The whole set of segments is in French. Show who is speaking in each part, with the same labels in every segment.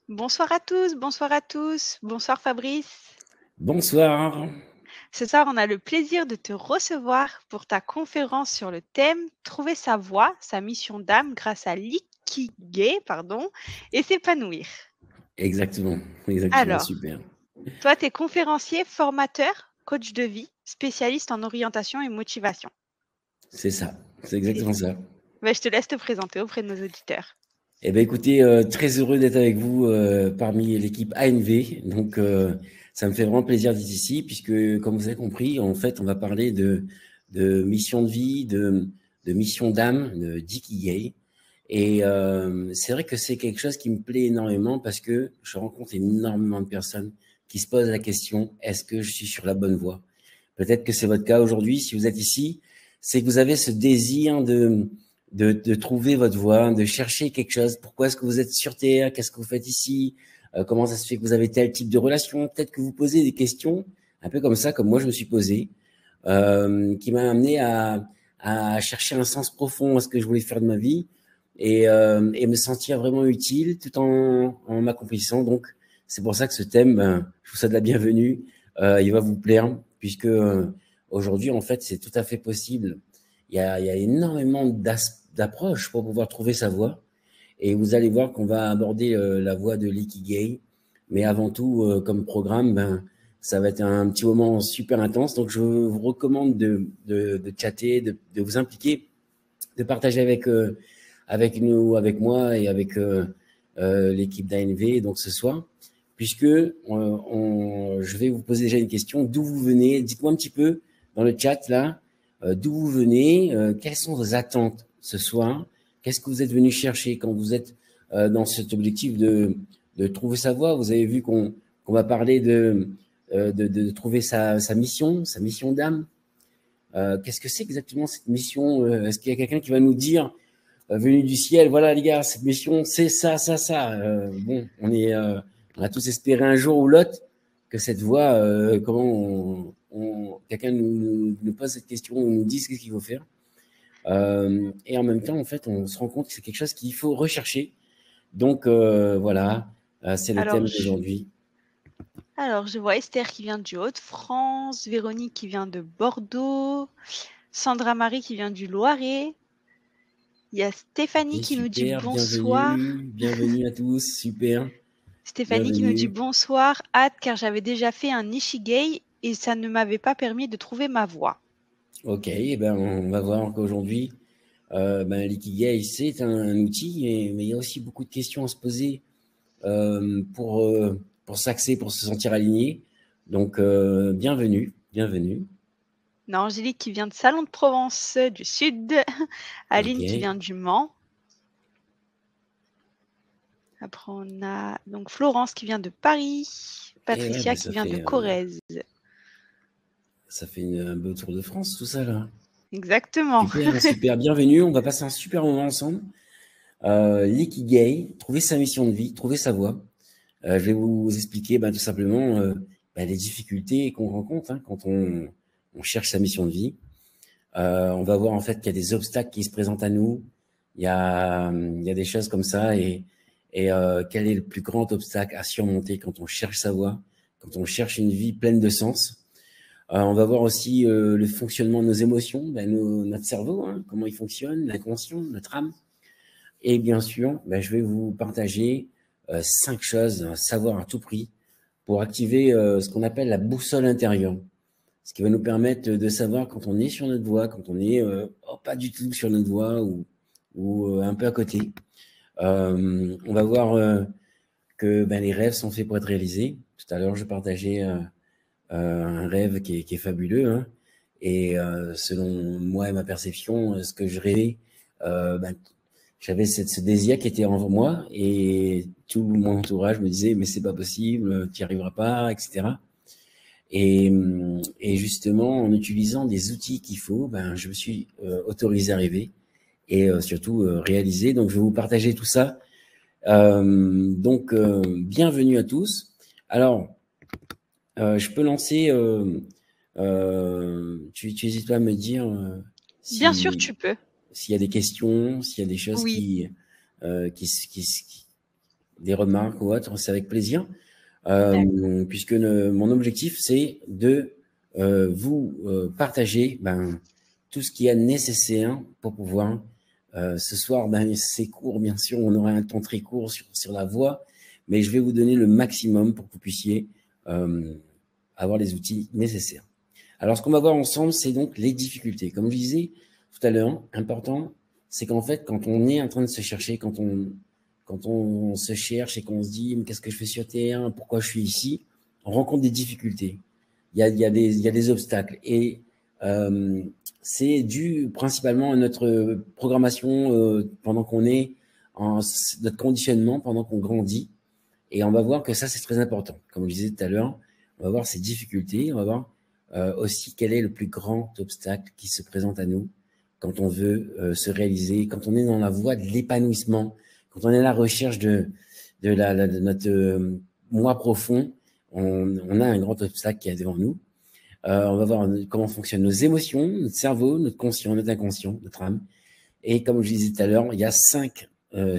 Speaker 1: Bonsoir à tous, bonsoir à tous. Bonsoir Fabrice.
Speaker 2: Bonsoir.
Speaker 1: Ce soir, on a le plaisir de te recevoir pour ta conférence sur le thème Trouver sa voie, sa mission d'âme grâce à l'ikigai, et s'épanouir.
Speaker 2: Exactement,
Speaker 1: Alors,
Speaker 2: super.
Speaker 1: toi, tu es conférencier, formateur, coach de vie, spécialiste en orientation et motivation.
Speaker 2: C'est ça, c'est
Speaker 1: C'est
Speaker 2: exactement
Speaker 1: ça.
Speaker 2: ça.
Speaker 1: Je te laisse te présenter auprès de nos auditeurs.
Speaker 2: Eh bien, écoutez, très heureux d'être avec vous parmi l'équipe ANV. Donc, ça me fait vraiment plaisir d'être ici, puisque, comme vous avez compris, en fait, on va parler de mission de vie, de mission d'âme, d'ikigai. Et c'est vrai que c'est quelque chose qui me plaît énormément parce que je rencontre énormément de personnes qui se posent la question, est-ce que je suis sur la bonne voie? Peut-être que c'est votre cas aujourd'hui. Si vous êtes ici, c'est que vous avez ce désir de trouver votre voie, de chercher quelque chose. Pourquoi est-ce que vous êtes sur Terre? Qu'est-ce que vous faites ici? Comment ça se fait que vous avez tel type de relation? Peut-être que vous posez des questions, un peu comme ça, comme moi je me suis posé, qui m'a amené à chercher un sens profond à ce que je voulais faire de ma vie et me sentir vraiment utile tout en m'accomplissant. Donc, c'est pour ça que ce thème, je vous souhaite la bienvenue. Il va vous plaire, puisque aujourd'hui, en fait, c'est tout à fait possible. Il y a énormément d'approches pour pouvoir trouver sa voie. Et vous allez voir qu'on va aborder la voie de l'ikigai. Mais avant tout, comme programme, ça va être un petit moment super intense. Donc, je vous recommande de chatter, de vous impliquer, de partager avec nous, avec moi et avec l'équipe d'ANV donc ce soir, puisque je vais vous poser déjà une question. D'où vous venez? Dites-moi un petit peu dans le chat là, d'où vous venez, quelles sont vos attentes ce soir, qu'est-ce que vous êtes venu chercher quand vous êtes dans cet objectif de trouver sa voie. Vous avez vu qu'on va parler de trouver sa mission d'âme. Qu'est-ce que c'est exactement cette mission? Est-ce qu'il y a quelqu'un qui va nous dire venu du ciel, voilà les gars, cette mission, c'est ça, ça, ça. Bon, on a tous espéré un jour ou l'autre que cette voie, quelqu'un nous pose cette question, nous dise ce qu'il faut faire. Et en même temps, en fait, on se rend compte que c'est quelque chose qu'il faut rechercher. Donc voilà, c'est le
Speaker 1: Alors,
Speaker 2: thème
Speaker 1: je,
Speaker 2: d'aujourd'hui.
Speaker 1: alors, je vois Esther qui vient du Hauts-de-France, Véronique qui vient de Bordeaux, Sandra Marie qui vient du Loiret. Il y a Stéphanie
Speaker 2: Et
Speaker 1: qui nous dit
Speaker 2: super,
Speaker 1: bonsoir.
Speaker 2: bienvenue à tous, super,
Speaker 1: Stéphanie qui nous dit
Speaker 2: bienvenue.
Speaker 1: bonsoir, hâte car j'avais déjà fait un Ikigai et ça ne m'avait pas permis de trouver ma voie.
Speaker 2: Ok, eh ben on va voir qu'aujourd'hui, l'ikigai, c'est un outil, mais il y a aussi beaucoup de questions à se poser pour s'axer, pour se sentir aligné. Donc, bienvenue, bienvenue.
Speaker 1: On a Angélique qui vient de Salon de Provence du Sud,
Speaker 2: Ok.
Speaker 1: Aline qui vient du Mans. Après, on a donc Florence qui vient de Paris,
Speaker 2: Et ouais,
Speaker 1: Patricia qui vient de Corrèze.
Speaker 2: ça fait un beau tour de France, tout ça là.
Speaker 1: Exactement.
Speaker 2: Super, super, bienvenue. On va passer un super moment ensemble. L'ikigai, trouver sa mission de vie, trouver sa voie. Je vais vous expliquer tout simplement les difficultés qu'on rencontre quand on cherche sa mission de vie. On va voir en fait qu'il y a des obstacles qui se présentent à nous. Il y a des choses comme ça et quel est le plus grand obstacle à surmonter quand on cherche sa voie, quand on cherche une vie pleine de sens. On va voir aussi le fonctionnement de nos émotions, notre cerveau, comment il fonctionne, l'inconscient, notre âme. Et bien sûr, je vais vous partager 5 choses à savoir à tout prix pour activer ce qu'on appelle la boussole intérieure. Ce qui va nous permettre de savoir quand on est sur notre voie, quand on est pas du tout sur notre voie ou un peu à côté. On va voir que les rêves sont faits pour être réalisés. Tout à l'heure, je partageais un rêve qui est fabuleux. Et selon moi et ma perception, ce que je rêvais, j'avais ce désir qui était en moi et tout mon entourage me disait mais c'est pas possible, tu n'y arriveras pas, etc. Et justement, en utilisant des outils qu'il faut, je me suis autorisé à rêver et surtout réaliser. Donc, je vais vous partager tout ça. Bienvenue à tous. Alors, je peux lancer. Tu hésites pas à me dire
Speaker 1: Bien sûr,
Speaker 2: si
Speaker 1: tu peux.
Speaker 2: s'il y a des questions, s'il y a des choses
Speaker 1: Oui.
Speaker 2: qui des remarques ou autres, c'est avec plaisir.
Speaker 1: D'accord.
Speaker 2: Puisque mon objectif, c'est de vous partager tout ce qu'il y a nécessaire pour pouvoir, ce soir, c'est court, bien sûr, on aura un temps très court sur la voix, mais je vais vous donner le maximum pour que vous puissiez avoir les outils nécessaires. Alors, ce qu'on va voir ensemble, c'est donc les difficultés. Comme je disais tout à l'heure, important, c'est qu'en fait, quand on est en train de se chercher, quand on se cherche et qu'on se dit mais qu'est-ce que je fais sur Terre, pourquoi je suis ici, on rencontre des difficultés. Il y a des obstacles. Et c'est dû principalement à notre programmation pendant qu'on est en notre conditionnement, pendant qu'on grandit. Et on va voir que ça, c'est très important. Comme je disais tout à l'heure, on va voir ces difficultés, on va voir aussi quel est le plus grand obstacle qui se présente à nous quand on veut se réaliser, quand on est dans la voie de l'épanouissement, quand on est à la recherche de notre moi profond, on a un grand obstacle qui est devant nous. On va voir comment fonctionnent nos émotions, notre cerveau, notre conscient, notre inconscient, notre âme. Et comme je disais tout à l'heure, il y a 5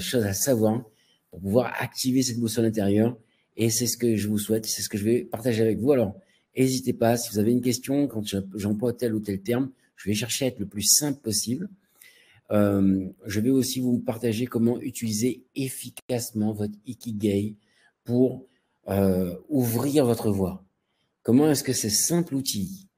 Speaker 2: choses à savoir pour pouvoir activer cette boussole intérieure. Et c'est ce que je vous souhaite, c'est ce que je vais partager avec vous. Alors, n'hésitez pas, si vous avez une question, quand j'emploie tel ou tel terme, je vais chercher à être le plus simple possible. Je vais aussi vous partager comment utiliser efficacement votre Ikigai pour ouvrir votre voie. Comment est-ce que ces simples outils,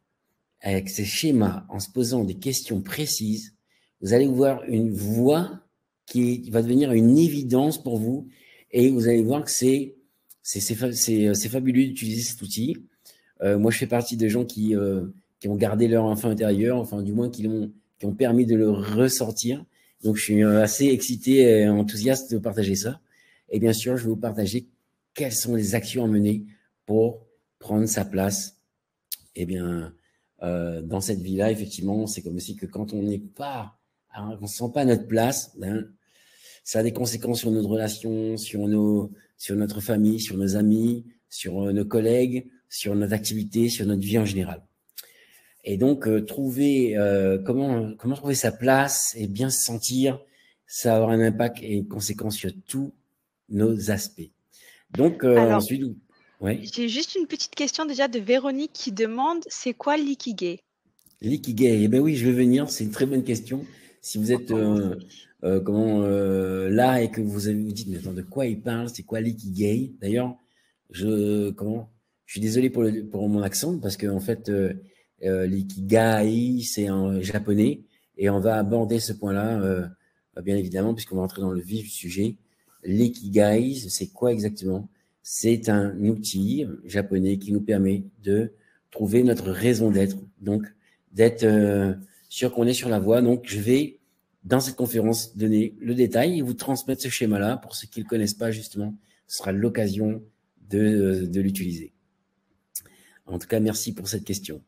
Speaker 2: avec ces schémas, en se posant des questions précises, vous allez voir une voie qui va devenir une évidence pour vous et vous allez voir que c'est fabuleux d'utiliser cet outil. Moi, je fais partie des gens qui ont gardé leur enfant intérieur, enfin du moins qui ont permis de le ressortir. Donc, je suis assez excité et enthousiaste de partager ça. Et bien sûr, je vais vous partager quelles sont les actions à mener pour prendre sa place. Eh bien, dans cette vie-là, effectivement, c'est comme si que quand on n'est pas, on ne sent pas notre place, ça a des conséquences sur notre relation, sur notre famille, sur nos amis, sur nos collègues, sur notre activité, sur notre vie en général. Et donc, trouver comment trouver sa place et bien se sentir, ça va avoir un impact et une conséquence sur tous nos aspects. Donc,
Speaker 1: Alors,
Speaker 2: ensuite, ouais.
Speaker 1: j'ai juste une petite question déjà de Véronique qui demande c'est quoi l'ikigai?
Speaker 2: L'ikigai, eh bien oui, je vais venir, c'est une très bonne question. Si vous
Speaker 1: On va
Speaker 2: êtes
Speaker 1: commencer.
Speaker 2: là et que vous dites, mais attends, de quoi il parle, c'est quoi l'ikigai? D'ailleurs, je suis désolé pour mon accent parce que en fait, l'ikigai, c'est en japonais et on va aborder ce point-là, bien évidemment, puisqu'on va entrer dans le vif du sujet. L'ikigai, c'est quoi exactement? C'est un outil japonais qui nous permet de trouver notre raison d'être. Donc, d'être sûr qu'on est sur la voie. Donc, je vais, dans cette conférence, donner le détail et vous transmettre ce schéma-là. Pour ceux qui ne le connaissent pas, justement, ce sera l'occasion de l'utiliser. En tout cas, merci pour cette question.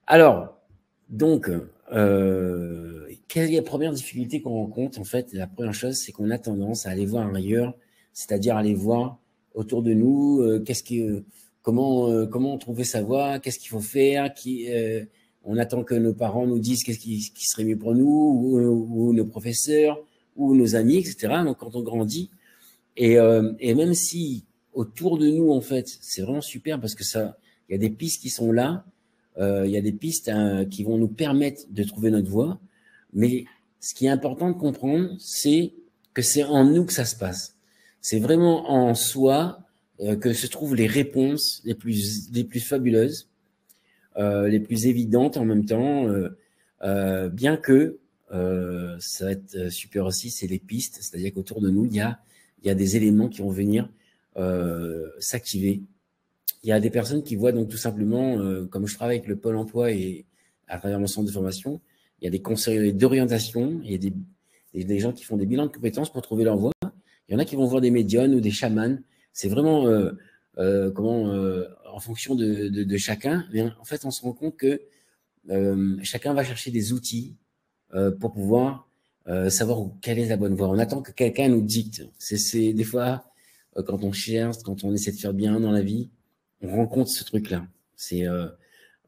Speaker 2: Alors, donc, quelle est la première difficulté qu'on rencontre? En fait, la première chose, c'est qu'on a tendance à aller voir ailleurs, c'est-à-dire aller voir autour de nous, comment trouver sa voie, qu'est-ce qu'il faut faire, on attend que nos parents nous disent qu'est-ce qui serait mieux pour nous, ou nos professeurs, ou nos amis, etc. Donc, quand on grandit, et même si autour de nous, en fait, c'est vraiment super parce que il y a des pistes qui sont là, il y a des pistes qui vont nous permettre de trouver notre voie, mais ce qui est important de comprendre, c'est que c'est en nous que ça se passe. C'est vraiment en soi que se trouvent les réponses les plus fabuleuses, les plus évidentes en même temps, bien que ça va être super aussi, c'est les pistes, c'est-à-dire qu'autour de nous, il y a des éléments qui vont venir s'activer. Il y a des personnes qui voient donc tout simplement, comme je travaille avec le Pôle emploi et à travers mon centre de formation, il y a des conseillers d'orientation et des gens qui font des bilans de compétences pour trouver leur voie. Il y en a qui vont voir des médiums ou des chamans. C'est vraiment en fonction de chacun. Mais en fait, on se rend compte que chacun va chercher des outils pour pouvoir savoir quelle est la bonne voie. On attend que quelqu'un nous dicte. C'est des fois, quand on cherche, quand on essaie de faire bien dans la vie, on rencontre ce truc-là. Je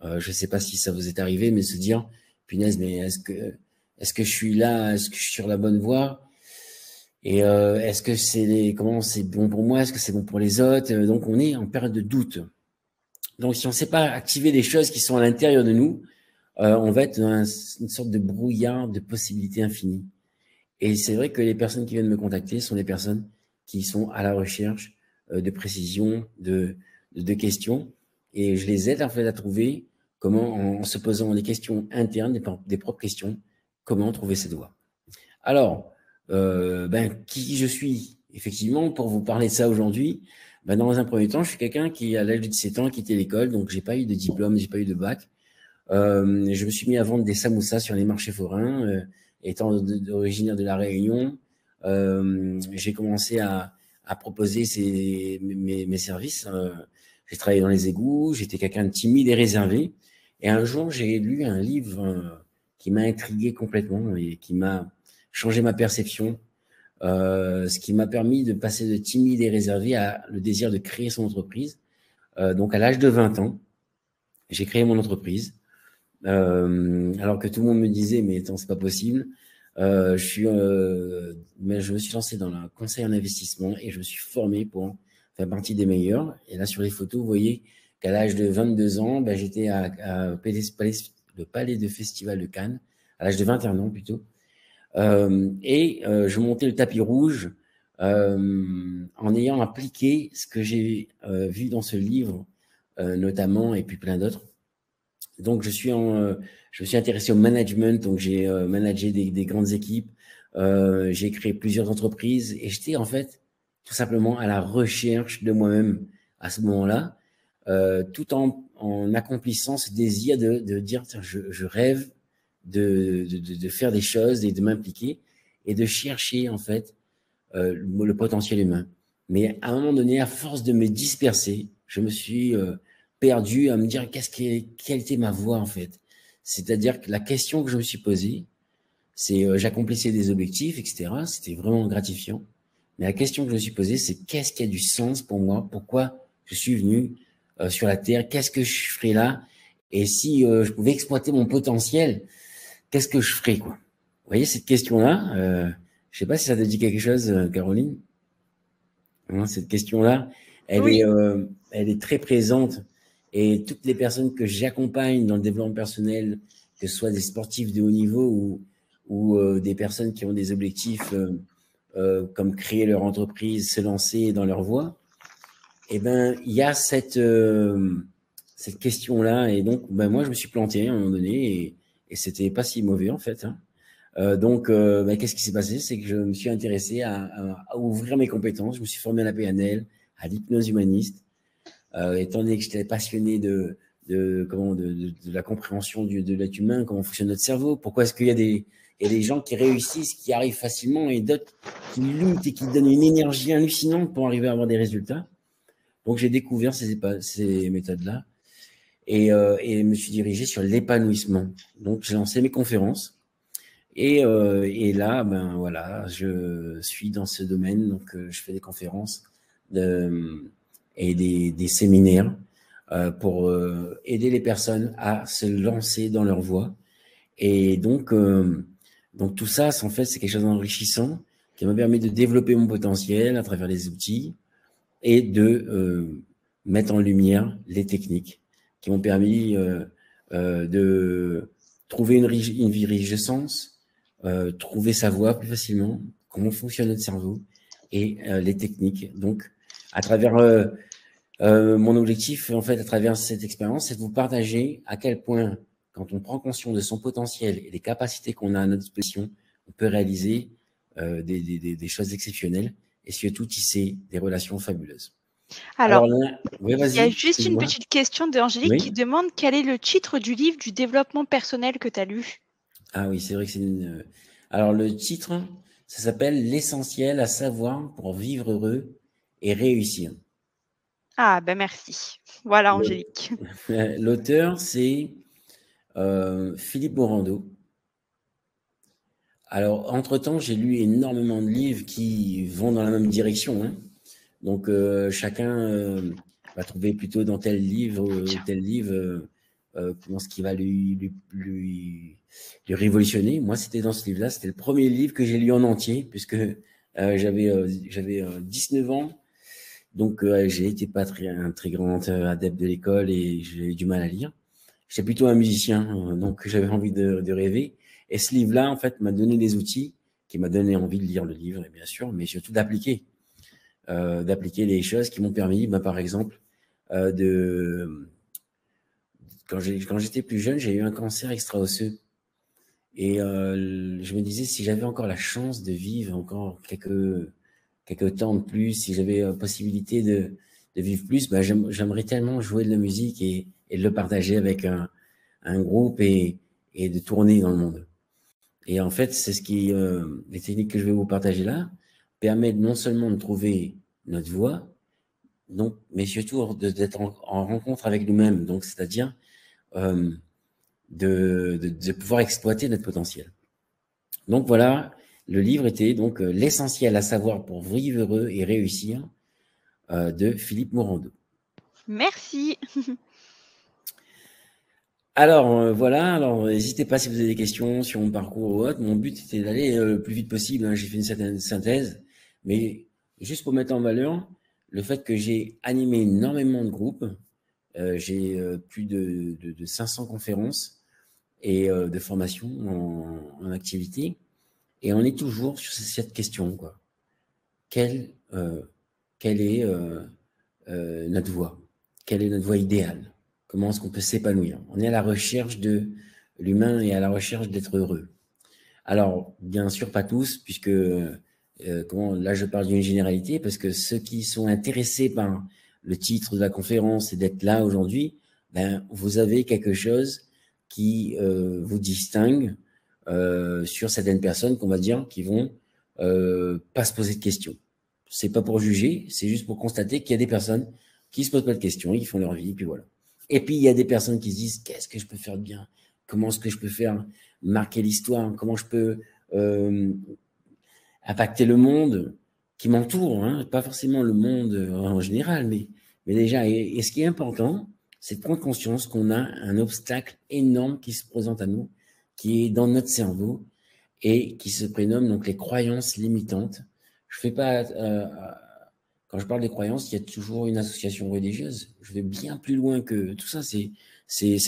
Speaker 2: ne sais pas si ça vous est arrivé, mais se dire, punaise, mais est-ce que je suis là, est-ce que je suis sur la bonne voie? Et est-ce que comment c'est bon pour moi? Est-ce que c'est bon pour les autres? Donc, on est en période de doute. Donc, si on ne sait pas activer les choses qui sont à l'intérieur de nous, on va être dans une sorte de brouillard de possibilités infinies. Et c'est vrai que les personnes qui viennent me contacter sont des personnes qui sont à la recherche de précision, de questions. Et je les aide en fait à trouver comment, en se posant des questions internes, des propres questions, comment trouver cette voie. Alors, qui je suis? Effectivement, pour vous parler de ça aujourd'hui, dans un premier temps, je suis quelqu'un qui, à l'âge de 17 ans, a quitté l'école, donc j'ai pas eu de diplôme, j'ai pas eu de bac. Je me suis mis à vendre des samoussas sur les marchés forains, étant originaire de la Réunion. J'ai commencé à proposer mes services. J'ai travaillé dans les égouts, j'étais quelqu'un de timide et réservé. Et un jour, j'ai lu un livre qui m'a intrigué complètement et qui m'a changé ma perception, ce qui m'a permis de passer de timide et réservé à le désir de créer son entreprise. Donc, à l'âge de 20 ans, j'ai créé mon entreprise. Alors que tout le monde me disait, mais attends, c'est pas possible. Mais je me suis lancé dans le conseil en investissement et je me suis formé pour faire partie des meilleurs. Et là, sur les photos, vous voyez qu'à l'âge de 22 ans, j'étais le Palais de Festival de Cannes, à l'âge de 21 ans plutôt. Je montais le tapis rouge en ayant appliqué ce que j'ai vu dans ce livre, notamment, et puis plein d'autres. Donc, je me suis intéressé au management, donc j'ai managé des grandes équipes, j'ai créé plusieurs entreprises et j'étais en fait tout simplement à la recherche de moi-même à ce moment-là, tout en accomplissant ce désir de dire tiens, je rêve de faire des choses et de m'impliquer et de chercher en fait le potentiel humain. Mais à un moment donné, à force de me disperser, je me suis perdu à me dire quelle était ma voie en fait. C'est-à-dire que la question que je me suis posée, c'est j'accomplissais des objectifs, etc. C'était vraiment gratifiant. Mais la question que je me suis posée, c'est qu'est-ce qui a du sens pour moi? Pourquoi je suis venu sur la Terre? Qu'est-ce que je ferais là? Et si je pouvais exploiter mon potentiel, qu'est-ce que je ferais quoi? Vous voyez cette question-là, je sais pas si ça te dit quelque chose, Caroline. Hein, cette question-là,
Speaker 1: Oui.
Speaker 2: elle est très présente et toutes les personnes que j'accompagne dans le développement personnel, que ce soit des sportifs de haut niveau ou des personnes qui ont des objectifs comme créer leur entreprise, se lancer dans leur voie, eh ben, il y a cette question-là. Et donc, moi, je me suis planté à un moment donné et c'était pas si mauvais en fait. Hein. Qu'est-ce qui s'est passé? C'est que je me suis intéressé à ouvrir mes compétences. Je me suis formé à la PNL, à l'hypnose humaniste, étant donné que j'étais passionné de la compréhension de l'être humain, comment fonctionne notre cerveau. Pourquoi est-ce qu'il y a des gens qui réussissent, qui arrivent facilement, et d'autres qui luttent et qui donnent une énergie hallucinante pour arriver à avoir des résultats. Donc, j'ai découvert ces méthodes-là et me suis dirigé sur l'épanouissement. Donc, j'ai lancé mes conférences. Et là, voilà, je suis dans ce domaine, donc je fais des conférences et des séminaires pour aider les personnes à se lancer dans leur voie. Et donc tout ça, en fait, c'est quelque chose d'enrichissant qui m'a permis de développer mon potentiel à travers les outils et de mettre en lumière les techniques qui m'ont permis de trouver une vie riche de sens, trouver sa voie plus facilement, comment fonctionne notre cerveau et les techniques. Donc, à travers mon objectif, en fait, à travers cette expérience, c'est de vous partager à quel point, quand on prend conscience de son potentiel et des capacités qu'on a à notre disposition, on peut réaliser des choses exceptionnelles et surtout tisser des relations fabuleuses. Alors
Speaker 1: Alors,
Speaker 2: là, oui,
Speaker 1: il y a
Speaker 2: vas-y,
Speaker 1: juste une
Speaker 2: excuse-moi.
Speaker 1: petite question d'Angélique qui
Speaker 2: Oui.
Speaker 1: demande quel est le titre du livre du développement personnel que tu as lu.
Speaker 2: Ah oui, c'est vrai que c'est une. Alors le titre, ça s'appelle L'essentiel à savoir pour vivre heureux et réussir.
Speaker 1: Ah, ben merci. Voilà, Angélique.
Speaker 2: L'auteur, c'est Philippe Morando. Alors, entre-temps, j'ai lu énormément de livres qui vont dans la même direction. Hein. Donc, chacun va trouver plutôt dans tel livre ou
Speaker 1: Tiens.
Speaker 2: tel livre ce qui va lui révolutionner. Moi, c'était dans ce livre-là. C'était le premier livre que j'ai lu en entier, puisque J'avais 19 ans, donc j'ai été pas un très grand adepte de l'école et j'ai eu du mal à lire. J'étais plutôt un musicien, donc j'avais envie de rêver. Et ce livre-là, en fait, m'a donné des outils qui m'a donné envie de lire le livre, et bien sûr, mais surtout d'appliquer les choses qui m'ont permis, par exemple, de quand j'étais plus jeune, j'ai eu un cancer extra-osseux. Et je me disais, si j'avais encore la chance de vivre encore quelques temps de plus, si j'avais la possibilité de vivre plus, j'aimerais tellement jouer de la musique et de le partager avec un groupe et de tourner dans le monde. Et en fait, c'est les techniques que je vais vous partager là permettent non seulement de trouver notre voie, donc, mais surtout d'être en rencontre avec nous-mêmes. Donc, c'est-à-dire euh, de pouvoir exploiter notre potentiel. Donc voilà, le livre était donc l'essentiel à savoir pour vivre heureux et réussir de Philippe Morando.
Speaker 1: Merci.
Speaker 2: Alors voilà, alors n'hésitez pas si vous avez des questions sur mon parcours ou autre. Mon but était d'aller le plus vite possible, hein. J'ai fait une certaine synthèse, mais juste pour mettre en valeur le fait que j'ai animé énormément de groupes, j'ai plus de 500 conférences et de formations en activité, et on est toujours sur cette question, quoi. Quelle est notre voie? Quelle est notre voie idéale? Comment est-ce qu'on peut s'épanouir? On est à la recherche de l'humain et à la recherche d'être heureux. Alors, bien sûr, pas tous, puisque là, je parle d'une généralité, parce que ceux qui sont intéressés par le titre de la conférence et d'être là aujourd'hui, vous avez quelque chose qui vous distingue sur certaines personnes qu'on va dire qui vont pas se poser de questions. C'est pas pour juger, c'est juste pour constater qu'il y a des personnes qui se posent pas de questions, ils font leur vie, et puis voilà. Et puis il y a des personnes qui se disent qu'est-ce que je peux faire de bien? Comment est-ce que je peux faire marquer l'histoire? Comment je peux impacter le monde qui m'entoure, hein? Pas forcément le monde en général, mais déjà. Et ce qui est important, c'est de prendre conscience qu'on a un obstacle énorme qui se présente à nous, qui est dans notre cerveau et qui se prénomme donc les croyances limitantes. Je fais pas quand je parle des croyances, il y a toujours une association religieuse. Je vais bien plus loin que tout ça. C'est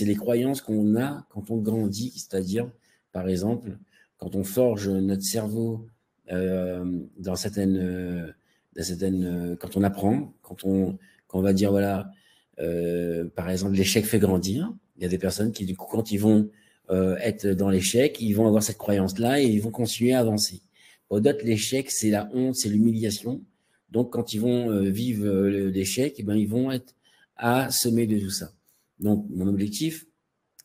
Speaker 2: les croyances qu'on a quand on grandit, c'est-à-dire, par exemple, quand on forge notre cerveau quand on apprend, quand on va dire voilà, par exemple, l'échec fait grandir. Il y a des personnes qui, du coup, quand ils vont être dans l'échec, ils vont avoir cette croyance-là et ils vont continuer à avancer. Pour d'autres, l'échec, c'est la honte, c'est l'humiliation. Donc, quand ils vont vivre l'échec, ils vont être assommés de tout ça. Donc, mon objectif,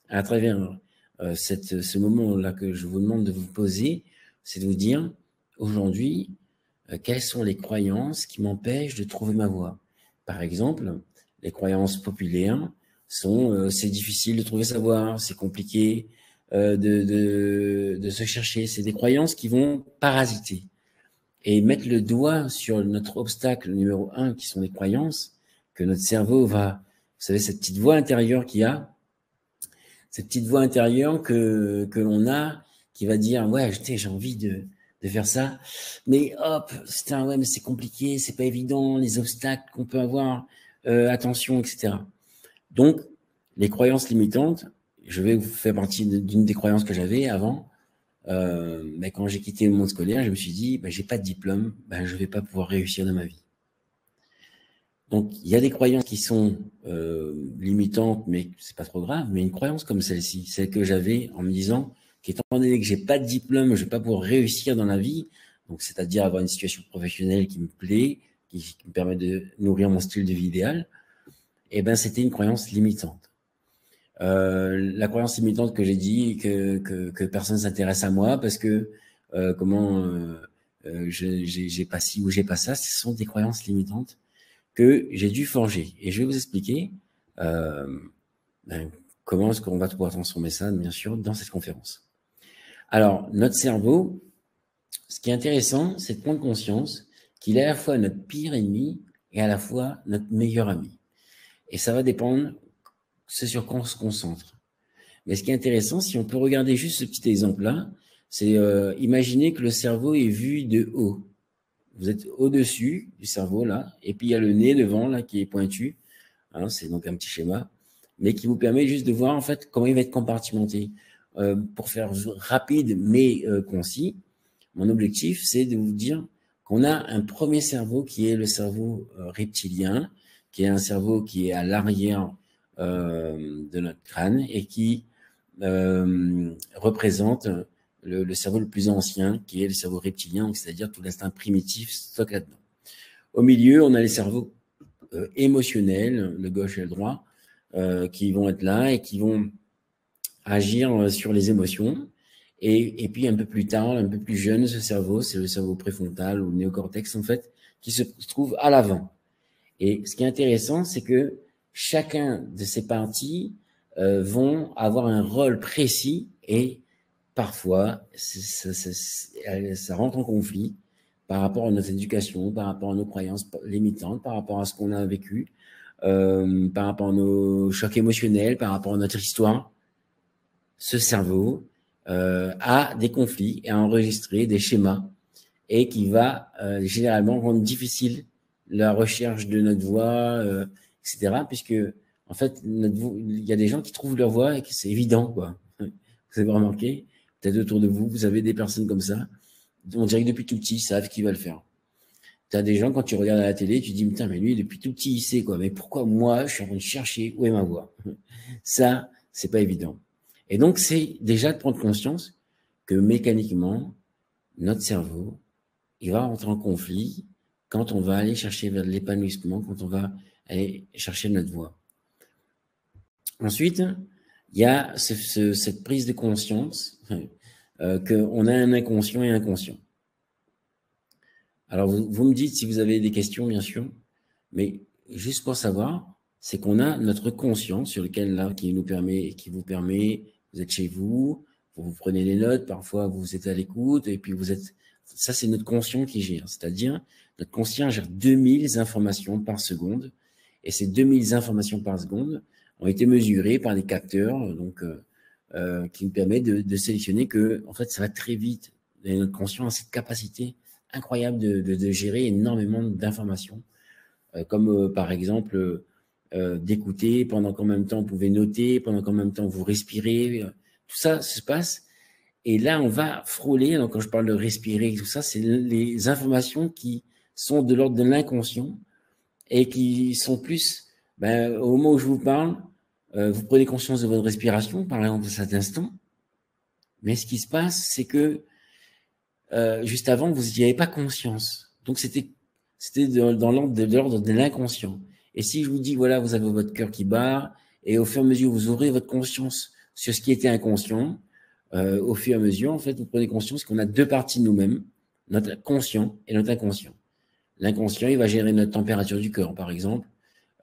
Speaker 2: à travers ce moment-là que je vous demande de vous poser, c'est de vous dire, aujourd'hui, quelles sont les croyances qui m'empêchent de trouver ma voie? Par exemple, les croyances populaires sont c'est difficile de trouver sa voie, c'est compliqué de se chercher. C'est des croyances qui vont parasiter et mettre le doigt sur notre obstacle numéro 1, qui sont les croyances, que notre cerveau va, vous savez, cette petite voix intérieure qu'il y a, cette petite voix intérieure que l'on a, qui va dire, ouais, j'ai envie de faire ça, mais hop, ouais, mais c'est compliqué, c'est pas évident, les obstacles qu'on peut avoir, attention, etc. Donc, les croyances limitantes, je vais vous faire partie d'une des croyances que j'avais avant. Mais quand j'ai quitté le monde scolaire, je me suis dit, j'ai pas de diplôme, je vais pas pouvoir réussir dans ma vie. Donc, il y a des croyances qui sont limitantes, mais c'est pas trop grave. Mais une croyance comme celle-ci, celle que j'avais en me disant qu'étant donné que j'ai pas de diplôme, je vais pas pouvoir réussir dans la vie, donc c'est-à-dire avoir une situation professionnelle qui me plaît, qui me permet de nourrir mon style de vie idéal, c'était une croyance limitante. La croyance limitante que j'ai dit que personne s'intéresse à moi parce que j'ai pas ci ou j'ai pas ça, ce sont des croyances limitantes que j'ai dû forger. Et je vais vous expliquer comment est-ce qu'on va pouvoir transformer ça, bien sûr, dans cette conférence. Alors, notre cerveau, ce qui est intéressant, c'est de prendre conscience qu'il est à la fois notre pire ennemi et à la fois notre meilleur ami. Et ça va dépendre ce sur quoi on se concentre. Mais ce qui est intéressant, si on peut regarder juste ce petit exemple-là, c'est imaginer que le cerveau est vu de haut. Vous êtes au-dessus du cerveau, là, et puis il y a le nez devant, là, qui est pointu. Hein, c'est donc un petit schéma, mais qui vous permet juste de voir, en fait, comment il va être compartimenté. Pour faire rapide, mais concis, mon objectif, c'est de vous dire qu'on a un premier cerveau qui est le cerveau reptilien, qui est un cerveau qui est à l'arrière de notre crâne et qui représente le cerveau le plus ancien, qui est le cerveau reptilien, c'est-à-dire tout l'instinct primitif stocké là-dedans. Au milieu, on a les cerveaux émotionnels, le gauche et le droit, qui vont être là et qui vont agir sur les émotions. Et puis un peu plus tard, un peu plus jeune, ce cerveau, c'est le cerveau préfrontal ou le néocortex en fait, qui se trouve à l'avant. Et ce qui est intéressant, c'est que chacun de ces parties vont avoir un rôle précis et parfois ça rentre en conflit par rapport à notre éducation, par rapport à nos croyances limitantes, par rapport à ce qu'on a vécu, par rapport à nos chocs émotionnels, par rapport à notre histoire. Ce cerveau a des conflits et a enregistré des schémas et qui va généralement rendre difficile la recherche de notre voix, etc. Puisque, en fait, il y a des gens qui trouvent leur voix et que c'est évident, quoi. Vous avez remarqué, peut-être autour de vous, vous avez des personnes comme ça. On dirait que depuis tout petit, ils savent qu'ils va le faire. Tu as des gens, quand tu regardes à la télé, tu te dis, putain, mais lui, depuis tout petit, il sait, quoi. Mais pourquoi moi, je suis en train de chercher où est ma voix? Ça, c'est pas évident. Et donc, c'est déjà de prendre conscience que mécaniquement, notre cerveau, il va rentrer en conflit quand on va aller chercher vers l'épanouissement, quand on va aller chercher notre voie. Ensuite, il y a cette prise de conscience qu'on a un inconscient et un conscient. Alors, vous me dites si vous avez des questions, bien sûr, mais juste pour savoir, c'est qu'on a notre conscient sur lequel, là, qui vous permet, vous êtes chez vous, vous prenez des notes, parfois vous êtes à l'écoute, et puis ça c'est notre conscient qui gère, c'est-à-dire notre conscient gère 2000 informations par seconde, et ces 2000 informations par seconde ont été mesurées par des capteurs, donc qui nous permettent de sélectionner que, en fait, ça va très vite. Et notre conscient a cette capacité incroyable de gérer énormément d'informations, comme par exemple d'écouter, pendant qu'en même temps vous pouvez noter, pendant qu'en même temps vous respirez, tout ça se passe. Et là, on va frôler, donc quand je parle de respirer, tout ça, c'est les informations qui sont de l'ordre de l'inconscient et qui sont plus, au moment où je vous parle, vous prenez conscience de votre respiration, par exemple, à cet instant. Mais ce qui se passe, c'est que juste avant, vous n'y avez pas conscience. Donc, c'était dans l'ordre de l'inconscient. Et si je vous dis, voilà, vous avez votre cœur qui bat, et au fur et à mesure, vous aurez votre conscience sur ce qui était inconscient, au fur et à mesure, en fait, vous prenez conscience qu'on a deux parties de nous-mêmes, notre conscient et notre inconscient. L'inconscient, il va gérer notre température du cœur, par exemple.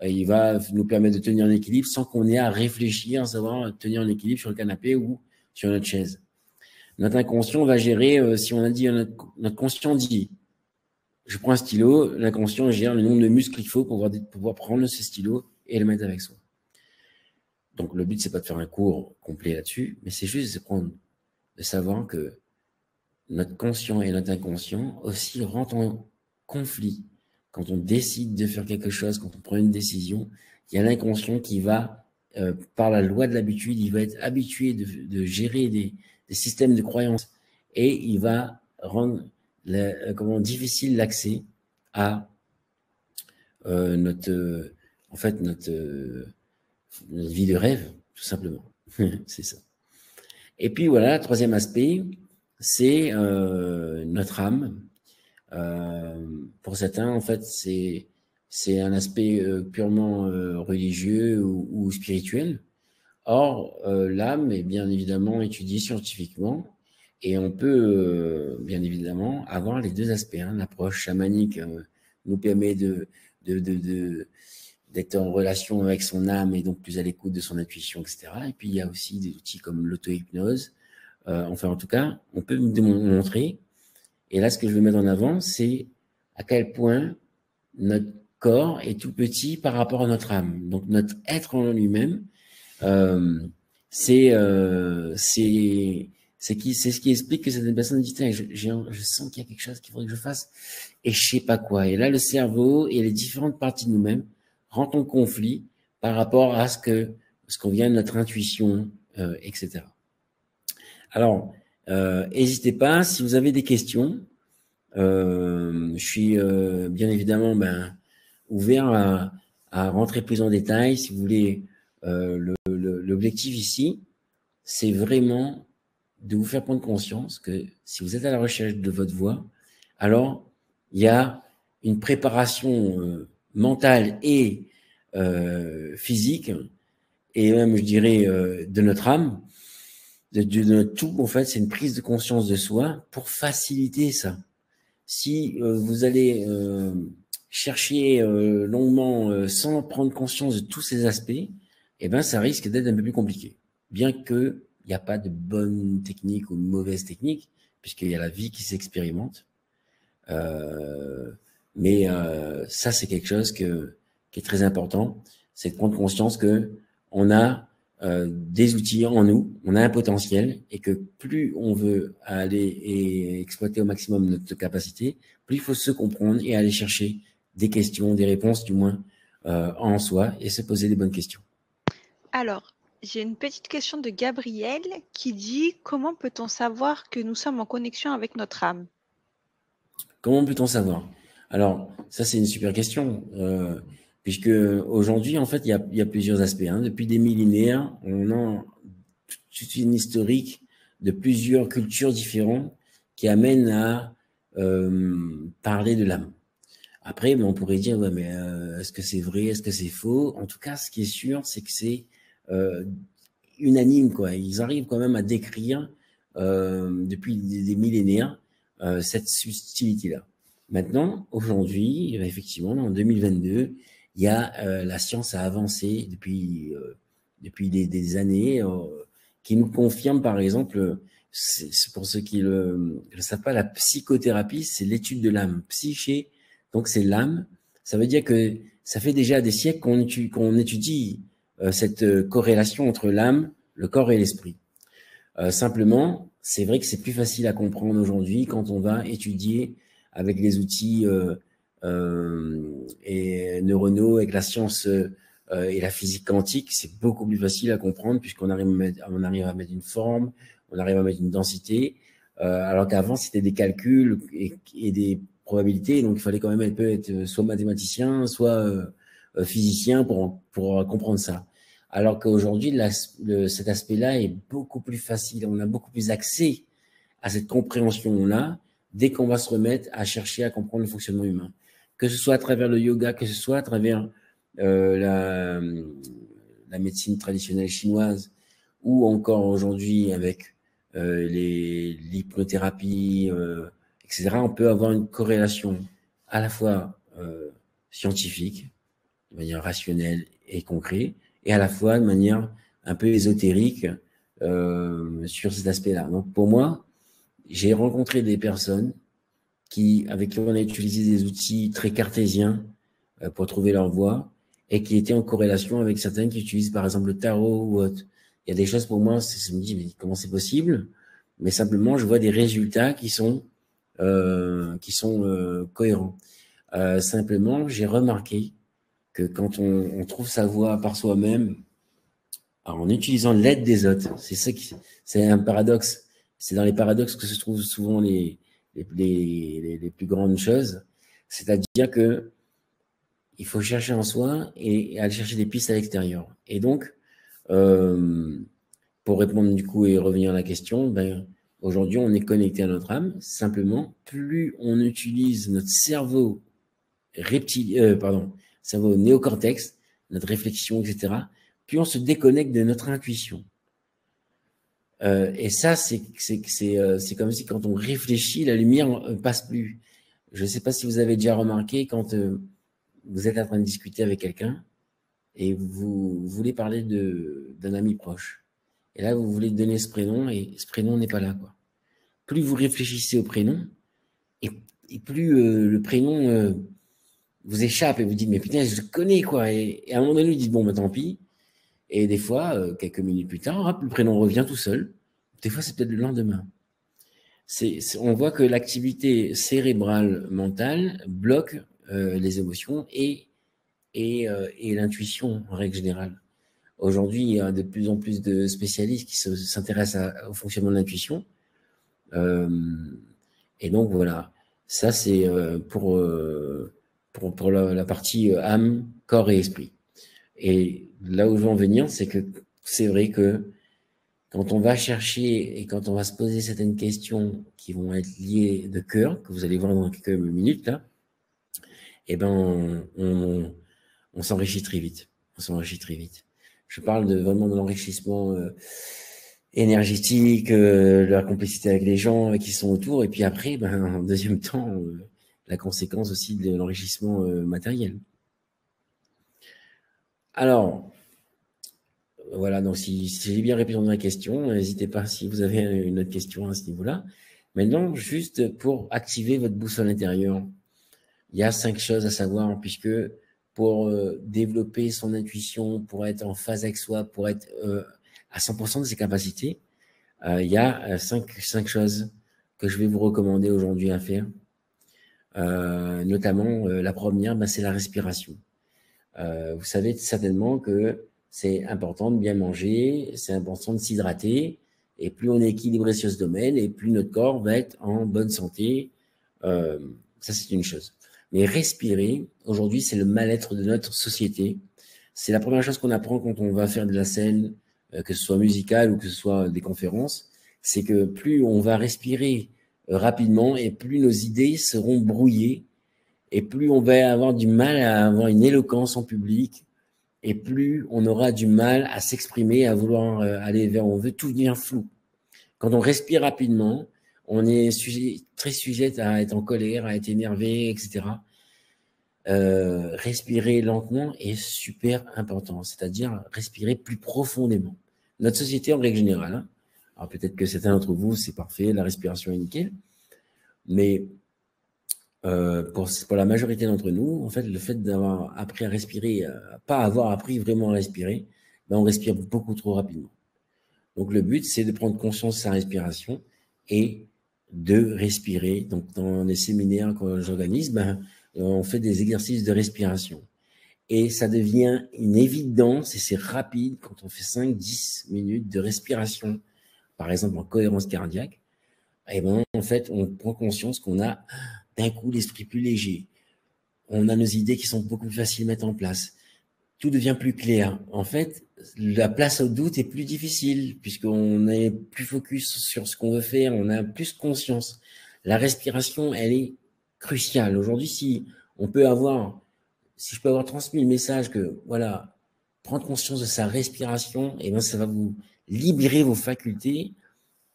Speaker 2: Il va nous permettre de tenir en équilibre sans qu'on ait à réfléchir, à savoir tenir en équilibre sur le canapé ou sur notre chaise. Notre inconscient va gérer, si on a dit, notre conscient dit, je prends un stylo, l'inconscient gère le nombre de muscles qu'il faut pour pouvoir prendre ce stylo et le mettre avec soi. Donc le but, c'est pas de faire un cours complet là-dessus, mais c'est juste de savoir que notre conscient et notre inconscient aussi rentrent en conflit. Quand on décide de faire quelque chose, quand on prend une décision, il y a l'inconscient qui va, par la loi de l'habitude, il va être habitué de gérer des systèmes de croyances et il va rendre difficile l'accès à notre vie de rêve, tout simplement. C'est ça. Et puis voilà, troisième aspect, c'est notre âme. Pour certains, en fait, c'est un aspect purement religieux ou spirituel. Or, l'âme est bien évidemment étudiée scientifiquement et on peut bien évidemment avoir les deux aspects. Hein. L'approche chamanique nous permet d'être en relation avec son âme et donc plus à l'écoute de son intuition, etc. Et puis, il y a aussi des outils comme l'auto-hypnose. Enfin, en tout cas, on peut nous montrer. Et là, ce que je veux mettre en avant, c'est à quel point notre corps est tout petit par rapport à notre âme. Donc, notre être en lui-même, c'est C'est ce qui explique que certaines personnes disent, je sens qu'il y a quelque chose qu'il faudrait que je fasse et je sais pas quoi. Et là, le cerveau et les différentes parties de nous-mêmes rentrent en conflit par rapport à ce qu'on vient de notre intuition, etc. Alors, n'hésitez pas, si vous avez des questions, je suis bien évidemment ouvert à rentrer plus en détail. Si vous voulez, l'objectif ici, c'est vraiment de vous faire prendre conscience que si vous êtes à la recherche de votre voie, alors il y a une préparation mentale et physique, et même, je dirais, de notre âme, de notre tout, en fait, c'est une prise de conscience de soi pour faciliter ça. Si vous allez chercher longuement sans prendre conscience de tous ces aspects, eh ben, ça risque d'être un peu plus compliqué. Bien que il n'y a pas de bonne technique ou de mauvaise technique, puisqu'il y a la vie qui s'expérimente. Mais ça, c'est quelque chose qui est très important, c'est de prendre conscience que on a des outils en nous, on a un potentiel, et que plus on veut aller et exploiter au maximum notre capacité, plus il faut se comprendre et aller chercher des questions, des réponses du moins en soi, et se poser des bonnes questions.
Speaker 1: Alors, j'ai une petite question de Gabriel qui dit: comment peut-on savoir que nous sommes en connexion avec notre âme?
Speaker 2: Comment peut-on savoir? Alors, ça, c'est une super question, puisque aujourd'hui, en fait, il y a plusieurs aspects. Hein. Depuis des millénaires, on a toute une historique de plusieurs cultures différentes qui amènent à parler de l'âme. Après, on pourrait dire, ouais, mais est-ce que c'est vrai, est-ce que c'est faux? En tout cas, ce qui est sûr, c'est que c'est unanime, quoi. Ils arrivent quand même à décrire depuis des millénaires cette subtilité-là. Maintenant, aujourd'hui, effectivement, en 2022, il y a la science a avancé depuis des années, qui nous confirme, par exemple, c'est pour ceux qui ne le savent pas, la psychothérapie, c'est l'étude de l'âme. Psyché, donc c'est l'âme. Ça veut dire que ça fait déjà des siècles qu'on étudie cette corrélation entre l'âme, le corps et l'esprit. Simplement, c'est vrai que c'est plus facile à comprendre aujourd'hui quand on va étudier avec les outils et neuronaux, avec la science et la physique quantique, c'est beaucoup plus facile à comprendre puisqu'on arrive à mettre une forme, on arrive à mettre une densité, alors qu'avant c'était des calculs et des probabilités, donc il fallait quand même être soit mathématicien, soit physicien pour comprendre ça. Alors qu'aujourd'hui, cet aspect-là est beaucoup plus facile, on a beaucoup plus accès à cette compréhension-là dès qu'on va se remettre à chercher à comprendre le fonctionnement humain. Que ce soit à travers le yoga, que ce soit à travers la médecine traditionnelle chinoise, ou encore aujourd'hui avec l'hypnothérapie, etc., on peut avoir une corrélation à la fois scientifique, de manière rationnelle et concrète, et à la fois de manière un peu ésotérique sur cet aspect-là. Donc pour moi, j'ai rencontré des personnes avec qui on a utilisé des outils très cartésiens pour trouver leur voie et qui étaient en corrélation avec certaines qui utilisent par exemple le tarot ou autre. Il y a des choses pour moi, je me dis mais comment c'est possible? Mais simplement, je vois des résultats qui sont cohérents. Simplement, j'ai remarqué que quand on trouve sa voie par soi-même, en utilisant l'aide des autres, c'est un paradoxe. C'est dans les paradoxes que se trouvent souvent les plus grandes choses. C'est-à-dire que il faut chercher en soi et aller chercher des pistes à l'extérieur. Et donc, pour répondre du coup et revenir à la question, aujourd'hui on est connecté à notre âme. Simplement, plus on utilise notre cerveau cerveau néocortex, notre réflexion, etc., plus on se déconnecte de notre intuition. Et ça, c'est comme si quand on réfléchit, la lumière ne passe plus. Je ne sais pas si vous avez déjà remarqué quand vous êtes en train de discuter avec quelqu'un et vous voulez parler d'un ami proche. Et là, vous voulez donner ce prénom et ce prénom n'est pas là, quoi. Plus vous réfléchissez au prénom et plus le prénom vous échappe et vous dites mais putain je le connais quoi, et à un moment donné vous dites bon tant pis, et des fois quelques minutes plus tard hop, le prénom revient tout seul des fois, c'est peut-être le lendemain. On voit que l'activité cérébrale mentale bloque les émotions et l'intuition en règle générale. Aujourd'hui, il y a de plus en plus de spécialistes qui s'intéressent au fonctionnement de l'intuition. Et donc, voilà. Ça, c'est pour la partie âme, corps et esprit. Et là où je veux en venir, c'est que c'est vrai que quand on va chercher et quand on va se poser certaines questions qui vont être liées de cœur, que vous allez voir dans quelques minutes, là, eh ben, on s'enrichit très vite. On s'enrichit très vite. Je parle vraiment de l'enrichissement énergétique, la complicité avec les gens qui sont autour, et puis après, en deuxième temps, la conséquence aussi de l'enrichissement matériel. Alors, voilà, donc si j'ai bien répondu à la question, n'hésitez pas si vous avez une autre question à ce niveau-là. Maintenant, juste pour activer votre boussole intérieure, il y a 5 choses à savoir, puisque pour développer son intuition, pour être en phase avec soi, pour être à 100% de ses capacités, il y a 5 choses que je vais vous recommander aujourd'hui à faire. Notamment, la première, c'est la respiration. Vous savez certainement que c'est important de bien manger, c'est important de s'hydrater, et plus on est équilibré sur ce domaine, et plus notre corps va être en bonne santé. Ça, c'est une chose. Mais respirer, aujourd'hui, c'est le mal-être de notre société. C'est la première chose qu'on apprend quand on va faire de la scène, que ce soit musicale ou que ce soit des conférences, c'est que plus on va respirer rapidement et plus nos idées seront brouillées et plus on va avoir du mal à avoir une éloquence en public et plus on aura du mal à s'exprimer, à vouloir aller vers où on veut, tout devient flou. Quand on respire rapidement, on est très sujet à être en colère, à être énervé, etc. Respirer lentement est super important, c'est-à-dire respirer plus profondément. Notre société en règle générale, hein, alors peut-être que certains d'entre vous, c'est parfait, la respiration est nickel, mais pour la majorité d'entre nous, en fait, le fait d'avoir appris à respirer, pas avoir appris vraiment à respirer, on respire beaucoup trop rapidement. Donc, le but, c'est de prendre conscience de sa respiration et de respirer. Donc, dans les séminaires que j'organise, on fait des exercices de respiration. Et ça devient une évidence et c'est rapide quand on fait 5-10 minutes de respiration, par exemple en cohérence cardiaque. Et en fait, on prend conscience qu'on a d'un coup l'esprit plus léger. On a nos idées qui sont beaucoup plus faciles à mettre en place. Tout devient plus clair. En fait, la place au doute est plus difficile puisqu'on est plus focus sur ce qu'on veut faire, on a plus conscience. La respiration, elle est cruciale. Aujourd'hui, si je peux avoir transmis le message que, voilà, prendre conscience de sa respiration, et ça va vous libérer vos facultés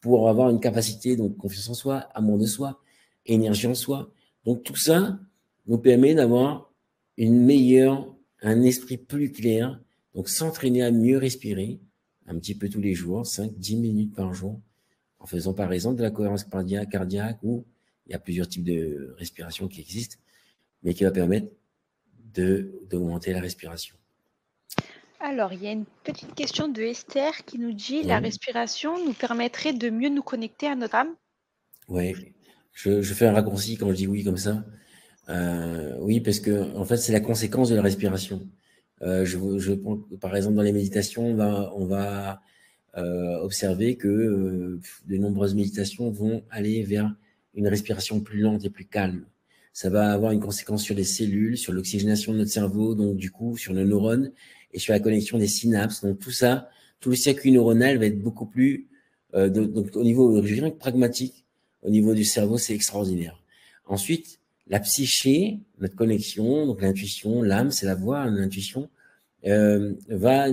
Speaker 2: pour avoir une capacité, donc confiance en soi, amour de soi, énergie en soi. Donc tout ça nous permet d'avoir un esprit plus clair, donc s'entraîner à mieux respirer, un petit peu tous les jours, 5-10 minutes par jour, en faisant par exemple de la cohérence cardiaque, où il y a plusieurs types de respiration qui existent, mais qui va permettre d'augmenter la respiration.
Speaker 1: Alors, il y a une petite question de Esther qui nous dit la respiration nous permettrait de mieux nous connecter à notre âme?
Speaker 2: Oui, je fais un raccourci quand je dis oui comme ça. Oui, parce que en fait, c'est la conséquence de la respiration. Par exemple, dans les méditations, on va observer que de nombreuses méditations vont aller vers une respiration plus lente et plus calme. Ça va avoir une conséquence sur les cellules, sur l'oxygénation de notre cerveau, donc du coup sur nos neurones et sur la connexion des synapses. Donc tout ça, tout le circuit neuronal va être beaucoup plus, donc au niveau, je dirais, pragmatique, au niveau du cerveau, c'est extraordinaire. Ensuite, la psyché, notre connexion, donc l'intuition, l'âme, c'est la voix, l'intuition, on va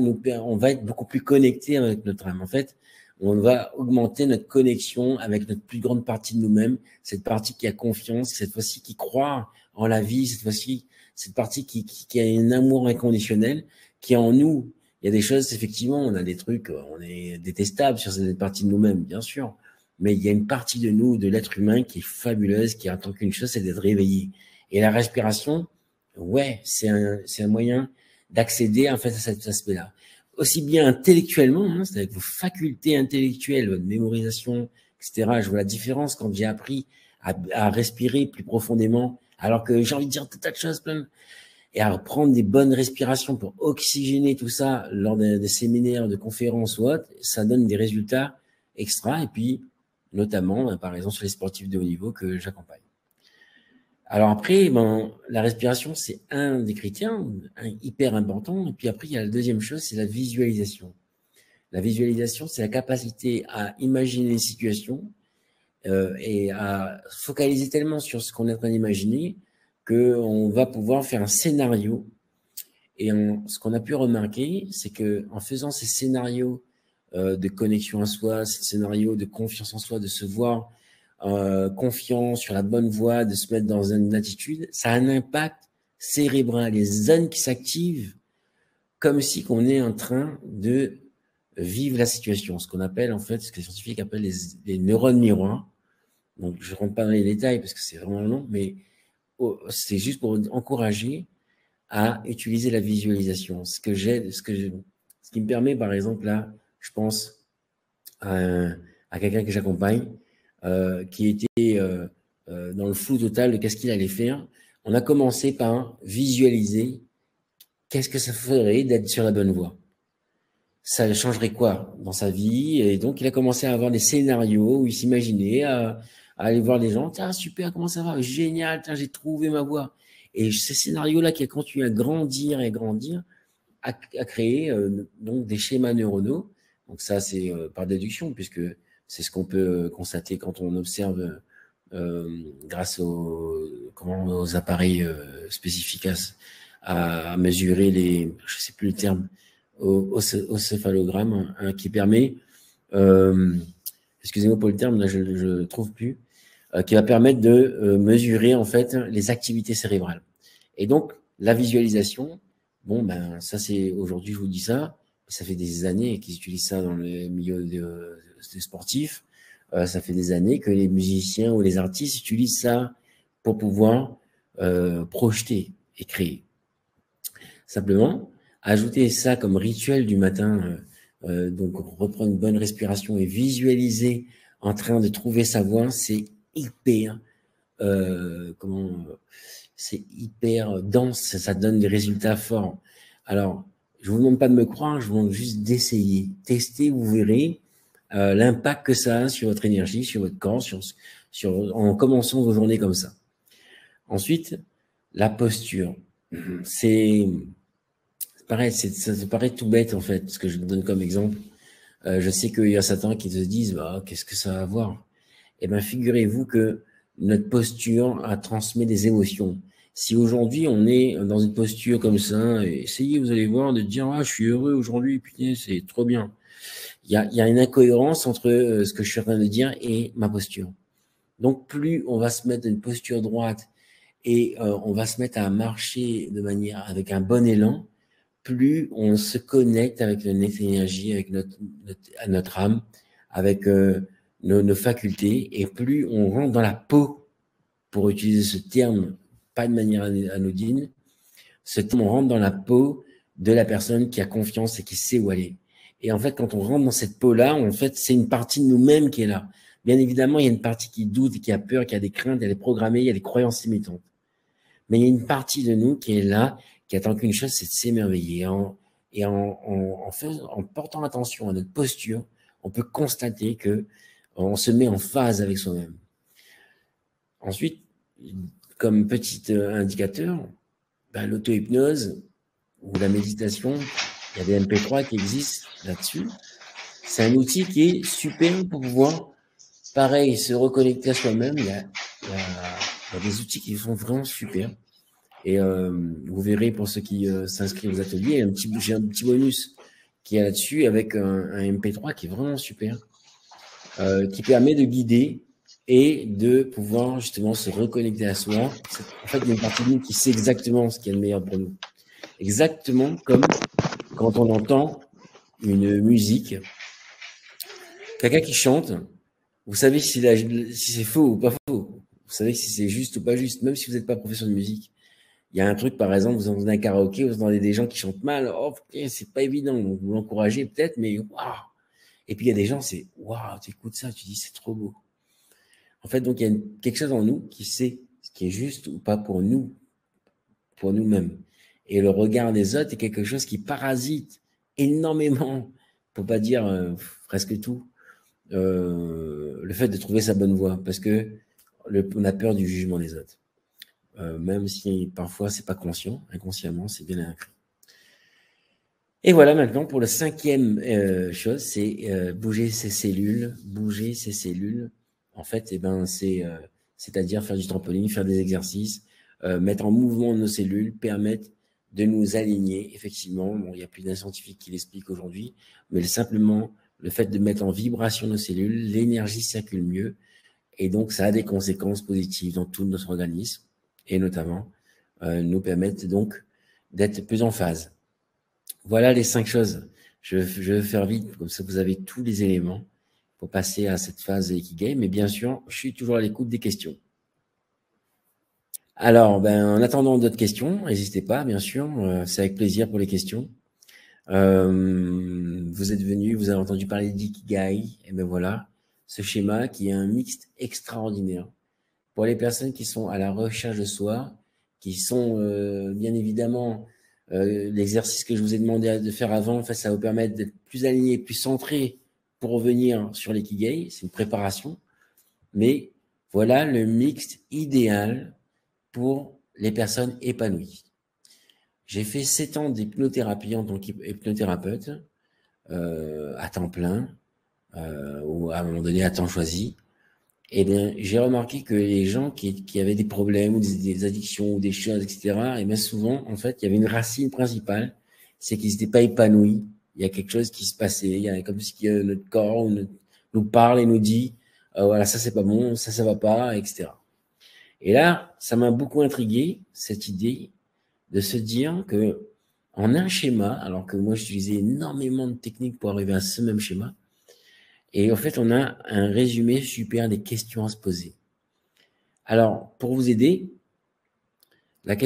Speaker 2: être beaucoup plus connecté avec notre âme. En fait, on va augmenter notre connexion avec notre plus grande partie de nous-mêmes, cette partie qui a confiance, cette fois-ci qui croit en la vie, cette fois-ci, cette partie qui a un amour inconditionnel, qui est en nous. Il y a des choses, effectivement, on a des trucs, on est détestable sur cette partie de nous-mêmes, bien sûr, mais il y a une partie de nous, de l'être humain, qui est fabuleuse, qui attend qu'une chose, c'est d'être réveillé. Et la respiration, ouais, c'est un moyen d'accéder en fait à cet aspect-là. aussi bien intellectuellement, hein, c'est-à-dire vos facultés intellectuelles, votre mémorisation, etc. Je vois la différence quand j'ai appris à respirer plus profondément, alors que j'ai envie de dire tout tas de choses, plein, et à prendre des bonnes respirations pour oxygéner tout ça lors des séminaires, de conférences ou autres, ça donne des résultats extra. Et puis, notamment, par exemple, sur les sportifs de haut niveau que j'accompagne. Alors après, la respiration, c'est un des critères hyper important. Et puis après, il y a la deuxième chose, c'est la visualisation. La visualisation, c'est la capacité à imaginer une situation et à focaliser tellement sur ce qu'on est en train d'imaginer qu'on va pouvoir faire un scénario. Et ce qu'on a pu remarquer, c'est que en faisant ces scénarios de connexion à soi, ces scénarios de confiance en soi, de se voir confiant sur la bonne voie, de se mettre dans une attitude, ça a un impact cérébral. Les zones qui s'activent comme si qu'on est en train de vivre la situation. Ce qu'on appelle en fait, ce que les scientifiques appellent les neurones miroirs. Donc je rentre pas dans les détails parce que c'est vraiment long, mais c'est juste pour encourager à utiliser la visualisation. Ce qui me permet, par exemple, là, je pense à quelqu'un que j'accompagne, qui était dans le flou total de qu'est-ce qu'il allait faire. On a commencé par visualiser qu'est-ce que ça ferait d'être sur la bonne voie. Ça changerait quoi dans sa vie? Et donc, il a commencé à avoir des scénarios où il s'imaginait à aller voir les gens. Tiens, super, comment ça va? Génial, tiens, j'ai trouvé ma voie. Et ces scénarios-là qui a continué à grandir et grandir, a créé donc des schémas neuronaux. Donc ça, c'est par déduction, puisque c'est ce qu'on peut constater quand on observe grâce aux appareils spécifiques à mesurer je sais plus le terme, au céphalogramme, hein, qui permet, excusez-moi pour le terme, là je ne trouve plus, qui va permettre de mesurer en fait les activités cérébrales. Et donc la visualisation, ça c'est aujourd'hui je vous dis ça, ça fait des années qu'ils utilisent ça dans le milieu des sportifs. Ça fait des années que les musiciens ou les artistes utilisent ça pour pouvoir projeter et créer. Simplement, ajouter ça comme rituel du matin, donc reprendre une bonne respiration et visualiser en train de trouver sa voie, c'est hyper, c'est hyper dense, ça donne des résultats forts. Alors, je vous demande pas de me croire, je vous demande juste d'essayer, tester, vous verrez l'impact que ça a sur votre énergie, sur votre corps, en commençant vos journées comme ça. Ensuite, la posture. C'est pareil, ça paraît tout bête en fait, ce que je donne comme exemple. Je sais qu'il y a certains qui se disent, qu'est-ce que ça va avoir? Eh bien, figurez-vous que notre posture transmet des émotions. Si aujourd'hui on est dans une posture comme ça, essayez, vous allez voir, de dire, je suis heureux aujourd'hui, putain, c'est trop bien. Il y a une incohérence entre ce que je suis en train de dire et ma posture. Donc, plus on va se mettre dans une posture droite et on va se mettre à marcher avec un bon élan, plus on se connecte avec notre énergie, avec notre âme, avec nos facultés, et plus on rentre dans la peau, pour utiliser ce terme, pas de manière anodine, ce terme, on rentre dans la peau de la personne qui a confiance et qui sait où aller. Et en fait, quand on rentre dans cette peau-là, en fait, c'est une partie de nous-mêmes qui est là. Bien évidemment, il y a une partie qui doute, qui a peur, qui a des craintes, elle est programmée, il y a des croyances limitantes. Mais il y a une partie de nous qui est là, qui attend qu'une chose, c'est de s'émerveiller. En portant attention à notre posture, on peut constater que on se met en phase avec soi-même. Ensuite, comme petit indicateur, l'auto-hypnose ou la méditation, il y a des MP3 qui existent là-dessus. C'est un outil qui est super pour pouvoir, pareil, se reconnecter à soi-même. Il y a des outils qui sont vraiment super. Et vous verrez pour ceux qui s'inscrivent aux ateliers, j'ai un petit bonus qui est là-dessus avec un MP3 qui est vraiment super, qui permet de guider et de pouvoir justement se reconnecter à soi. En fait, il y a une partie de nous qui sait exactement ce qui est le meilleur pour nous. Exactement comme quand on entend une musique, quelqu'un qui chante, vous savez si c'est faux ou pas faux. Vous savez si c'est juste ou pas juste, même si vous n'êtes pas professeur de musique. Il y a un truc, par exemple, vous entendez un karaoké, vous entendez des gens qui chantent mal. Oh, c'est pas évident. Vous l'encouragez peut-être, mais waouh! Et puis il y a des gens, c'est waouh, tu écoutes ça, tu dis c'est trop beau. En fait, donc il y a quelque chose en nous qui sait ce qui est juste ou pas pour nous, pour nous-mêmes. Et le regard des autres est quelque chose qui parasite énormément, pour pas dire presque tout, le fait de trouver sa bonne voie, parce que on a peur du jugement des autres. Même si parfois c'est pas conscient, inconsciemment, c'est bien inclus. Et voilà maintenant pour le cinquième chose, c'est bouger ses cellules. Bouger ses cellules, en fait, c'est-à-dire faire du trampoline, faire des exercices, mettre en mouvement nos cellules, permettre de nous aligner. Effectivement, bon, il n'y a plus d'un scientifique qui l'explique aujourd'hui, mais simplement le fait de mettre en vibration nos cellules, l'énergie circule mieux, et donc ça a des conséquences positives dans tout notre organisme, et notamment nous permettre donc d'être plus en phase. Voilà les 5 choses. Je vais faire vite, comme ça vous avez tous les éléments pour passer à cette phase Ikigai. Mais bien sûr, je suis toujours à l'écoute des questions. Alors, en attendant d'autres questions, n'hésitez pas, bien sûr. C'est avec plaisir pour les questions. Vous êtes venus, vous avez entendu parler d'Ikigai. Et bien voilà, ce schéma qui est un mixte extraordinaire. Pour les personnes qui sont à la recherche de soi, qui sont bien évidemment l'exercice que je vous ai demandé de faire avant, en fait, ça va vous permettre d'être plus aligné, plus centré pour revenir sur l'ikigai. C'est une préparation. Mais voilà le mix idéal pour les personnes épanouies. J'ai fait 7 ans d'hypnothérapie en tant qu'hypnothérapeute à temps plein ou à un moment donné à temps choisi. Eh bien, j'ai remarqué que les gens qui avaient des problèmes ou des addictions ou des choses, etc., et bien souvent, en fait, il y avait une racine principale, c'est qu'ils n'étaient pas épanouis. Il y a quelque chose qui se passait. Il y a comme si notre corps nous parle et nous dit, voilà, ça c'est pas bon, ça va pas, etc. Et là, ça m'a beaucoup intrigué, cette idée de se dire que en un schéma, alors que moi j'utilisais énormément de techniques pour arriver à ce même schéma, et en fait, on a un résumé super des questions à se poser. Alors, pour vous aider, la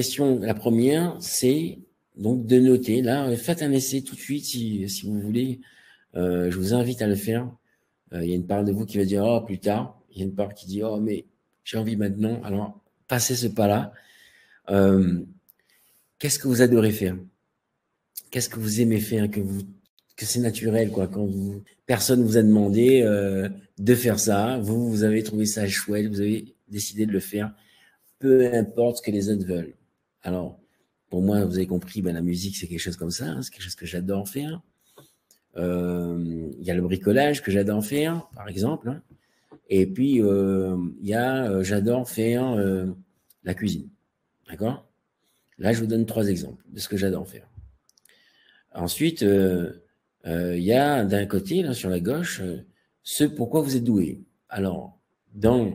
Speaker 2: première, c'est donc de noter. Là, faites un essai tout de suite si vous voulez. Je vous invite à le faire. Il y a une part de vous qui va dire oh plus tard. Il y a une part qui dit oh mais j'ai envie maintenant. Alors passez ce pas-là. Qu'est-ce que vous adorez faire? Qu'est-ce que vous aimez faire que c'est naturel quoi quand personne vous a demandé de faire ça, vous avez trouvé ça chouette, vous avez décidé de le faire. Peu importe ce que les autres veulent. Alors, pour moi, vous avez compris, la musique, c'est quelque chose comme ça, hein, c'est quelque chose que j'adore faire. Il y a le bricolage que j'adore faire, par exemple. Hein. Et puis, j'adore faire la cuisine. D'accord? Là, je vous donne 3 exemples de ce que j'adore faire. Ensuite, il y a d'un côté, là, sur la gauche, ce pourquoi vous êtes doué. Alors, dans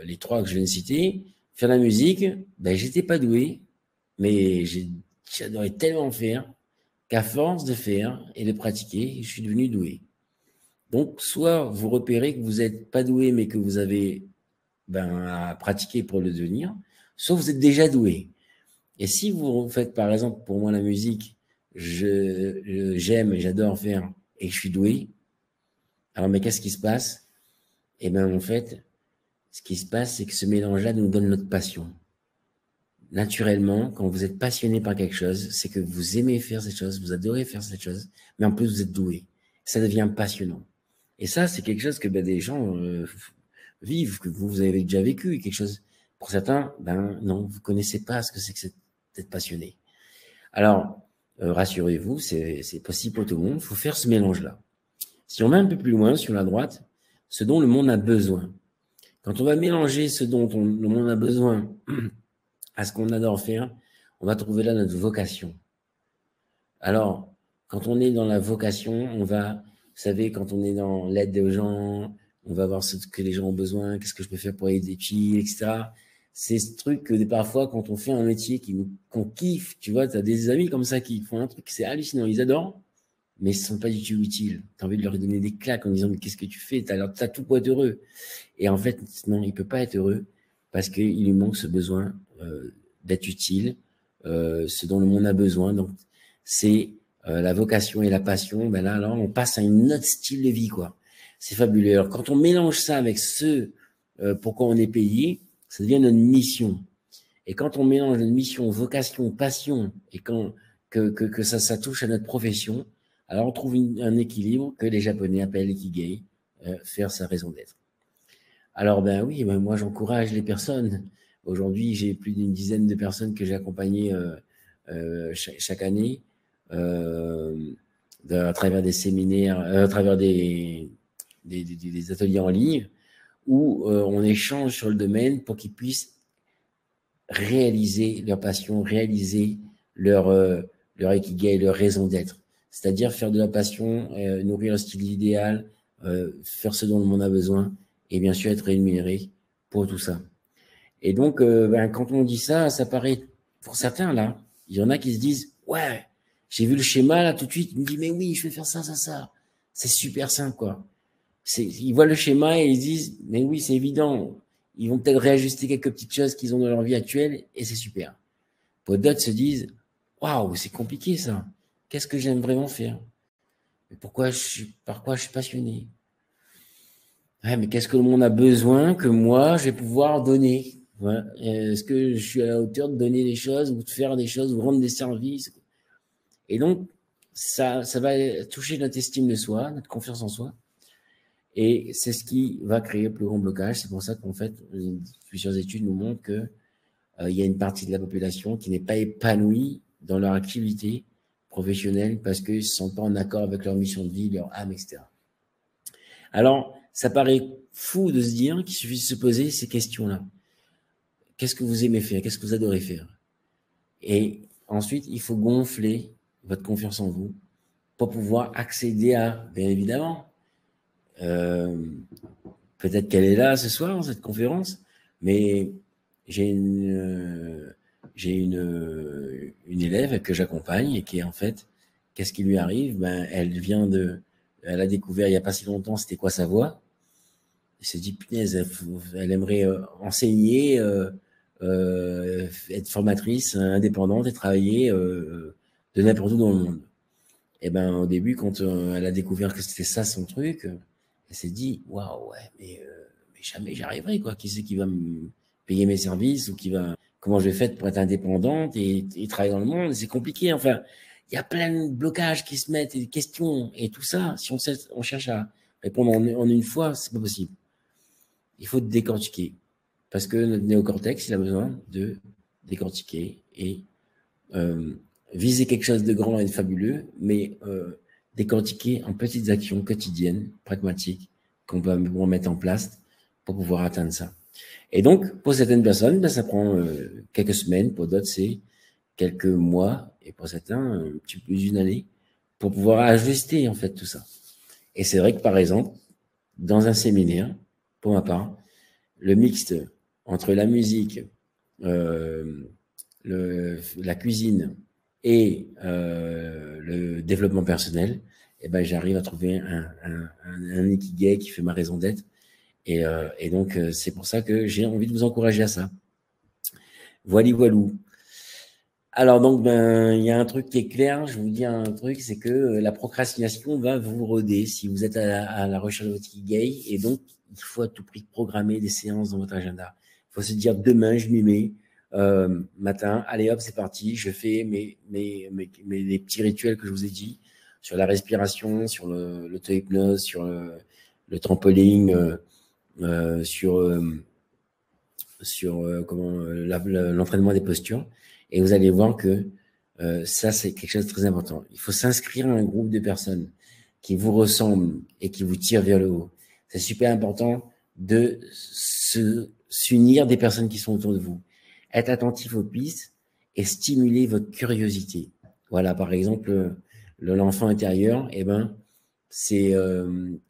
Speaker 2: les 3 que je viens de citer, faire la musique, j'étais pas doué, mais j'adorais tellement faire qu'à force de faire et de pratiquer, je suis devenu doué. Donc, soit vous repérez que vous n'êtes pas doué, mais que vous avez à pratiquer pour le devenir, soit vous êtes déjà doué. Et si vous faites, par exemple, pour moi, la musique, j'aime et j'adore faire et que je suis doué, alors, mais qu'est-ce qui se passe? Eh bien, en fait, ce qui se passe, c'est que ce mélange-là nous donne notre passion. Naturellement, quand vous êtes passionné par quelque chose, c'est que vous aimez faire cette chose, vous adorez faire cette chose, mais en plus, vous êtes doué. Ça devient passionnant. Et ça, c'est quelque chose que des gens vivent, que vous avez déjà vécu, quelque chose. Pour certains, non, vous connaissez pas ce que c'est que d'être passionné. Alors, rassurez-vous, c'est possible pour tout le monde. Il faut faire ce mélange-là. Si on va un peu plus loin sur la droite, ce dont le monde a besoin. Quand on va mélanger ce dont le monde a besoin à ce qu'on adore faire, on va trouver là notre vocation. Alors, quand on est dans la vocation, on va, vous savez, quand on est dans l'aide aux gens, on va voir ce que les gens ont besoin, qu'est-ce que je peux faire pour aider des filles, etc. C'est ce truc que parfois, quand on fait un métier qu'on kiffe, tu vois, tu as des amis comme ça qui font un truc, c'est hallucinant, ils adorent, mais ils ne sont pas du tout utiles. Tu as envie de leur donner des claques en disant, mais qu'est-ce que tu fais? Tu as tout pour être heureux. Et en fait, non, il ne peut pas être heureux parce qu'il lui manque ce besoin d'être utile, ce dont le monde a besoin. Donc, c'est la vocation et la passion. Ben là, on passe à un autre style de vie, quoi. C'est fabuleux. Alors, quand on mélange ça avec ce pourquoi on est payé, ça devient notre mission. Et quand on mélange notre mission, vocation, passion, et que ça touche à notre profession, alors on trouve un équilibre que les Japonais appellent ikigai, faire sa raison d'être. Alors, ben oui, ben moi j'encourage les personnes. Aujourd'hui, j'ai plus d'une dizaine de personnes que j'ai accompagnées chaque année à travers des séminaires, à travers des ateliers en ligne où on échange sur le domaine pour qu'ils puissent réaliser leur passion, réaliser leur ikigai, leur raison d'être. C'est-à-dire faire de la passion, nourrir le style idéal, faire ce dont le monde a besoin et bien sûr être rémunéré pour tout ça. Et donc, quand on dit ça, ça paraît, pour certains là, il y en a qui se disent, ouais, j'ai vu le schéma là tout de suite, ils me disent, mais oui, je vais faire ça, ça, ça. C'est super simple, quoi. Ils voient le schéma et ils disent, mais oui, c'est évident. Ils vont peut-être réajuster quelques petites choses qu'ils ont dans leur vie actuelle et c'est super. Pour d'autres se disent, waouh, c'est compliqué ça. Qu'est-ce que j'aime vraiment faire? Mais par quoi je suis passionné? Ouais, mais qu'est-ce que le monde a besoin que moi, je vais pouvoir donner? Ouais. Est-ce que je suis à la hauteur de donner des choses ou de faire des choses ou rendre des services? Et donc, ça va toucher notre estime de soi, notre confiance en soi. Et c'est ce qui va créer le plus grand blocage. C'est pour ça qu'en fait, plusieurs études nous montrent que il y a une partie de la population qui n'est pas épanouie dans leur activité professionnelle parce qu'ils ne se sentent pas en accord avec leur mission de vie, leur âme, etc. Alors, ça paraît fou de se dire qu'il suffit de se poser ces questions-là. Qu'est-ce que vous aimez faire? Qu'est-ce que vous adorez faire? Et ensuite, il faut gonfler votre confiance en vous pour pouvoir accéder à, bien évidemment, peut-être qu'elle est là ce soir dans cette conférence, mais j'ai une élève que j'accompagne et qui est en fait, qu'est-ce qui lui arrive? Elle a découvert il n'y a pas si longtemps c'était quoi sa voix. Elle s'est dit, punaise, elle aimerait enseigner, être formatrice indépendante et travailler de n'importe où dans le monde. Et ben au début, quand elle a découvert que c'était ça son truc, elle s'est dit, waouh, ouais, mais jamais j'y arriverai, quoi. Qui c'est qui va me payer mes services ou comment je vais faire pour être indépendante et travailler dans le monde? C'est compliqué. Enfin, il y a plein de blocages qui se mettent et des questions et tout ça. Si on cherche à répondre en une fois, c'est pas possible. Il faut décortiquer parce que notre néocortex, il a besoin de décortiquer et viser quelque chose de grand et de fabuleux, mais décortiquer en petites actions quotidiennes, pragmatiques, qu'on va mettre en place pour pouvoir atteindre ça. Et donc, pour certaines personnes, ça prend quelques semaines, pour d'autres, c'est quelques mois, et pour certains, un petit peu plus d'une année, pour pouvoir ajuster en fait tout ça. Et c'est vrai que, par exemple, dans un séminaire, pour ma part, le mixte entre la musique, la cuisine et le développement personnel, eh ben, j'arrive à trouver un ikigai qui fait ma raison d'être. Et donc, c'est pour ça que j'ai envie de vous encourager à ça. Voilou. Alors, donc, il y a un truc qui est clair, je vous dis un truc, c'est que la procrastination va vous rôder si vous êtes à la recherche de votre ikigai. Et donc, il faut à tout prix programmer des séances dans votre agenda. Il faut se dire, demain, je m'y mets. Matin, allez hop, c'est parti, je fais les petits rituels que je vous ai dit sur la respiration, sur l'auto-hypnose, sur le trampoline, sur l'entraînement des postures, et vous allez voir que ça, c'est quelque chose de très important. Il faut s'inscrire à un groupe de personnes qui vous ressemblent et qui vous tirent vers le haut. C'est super important de s'unir des personnes qui sont autour de vous. Être attentif aux pistes et stimuler votre curiosité. Voilà, par exemple, l'enfant intérieur, c'est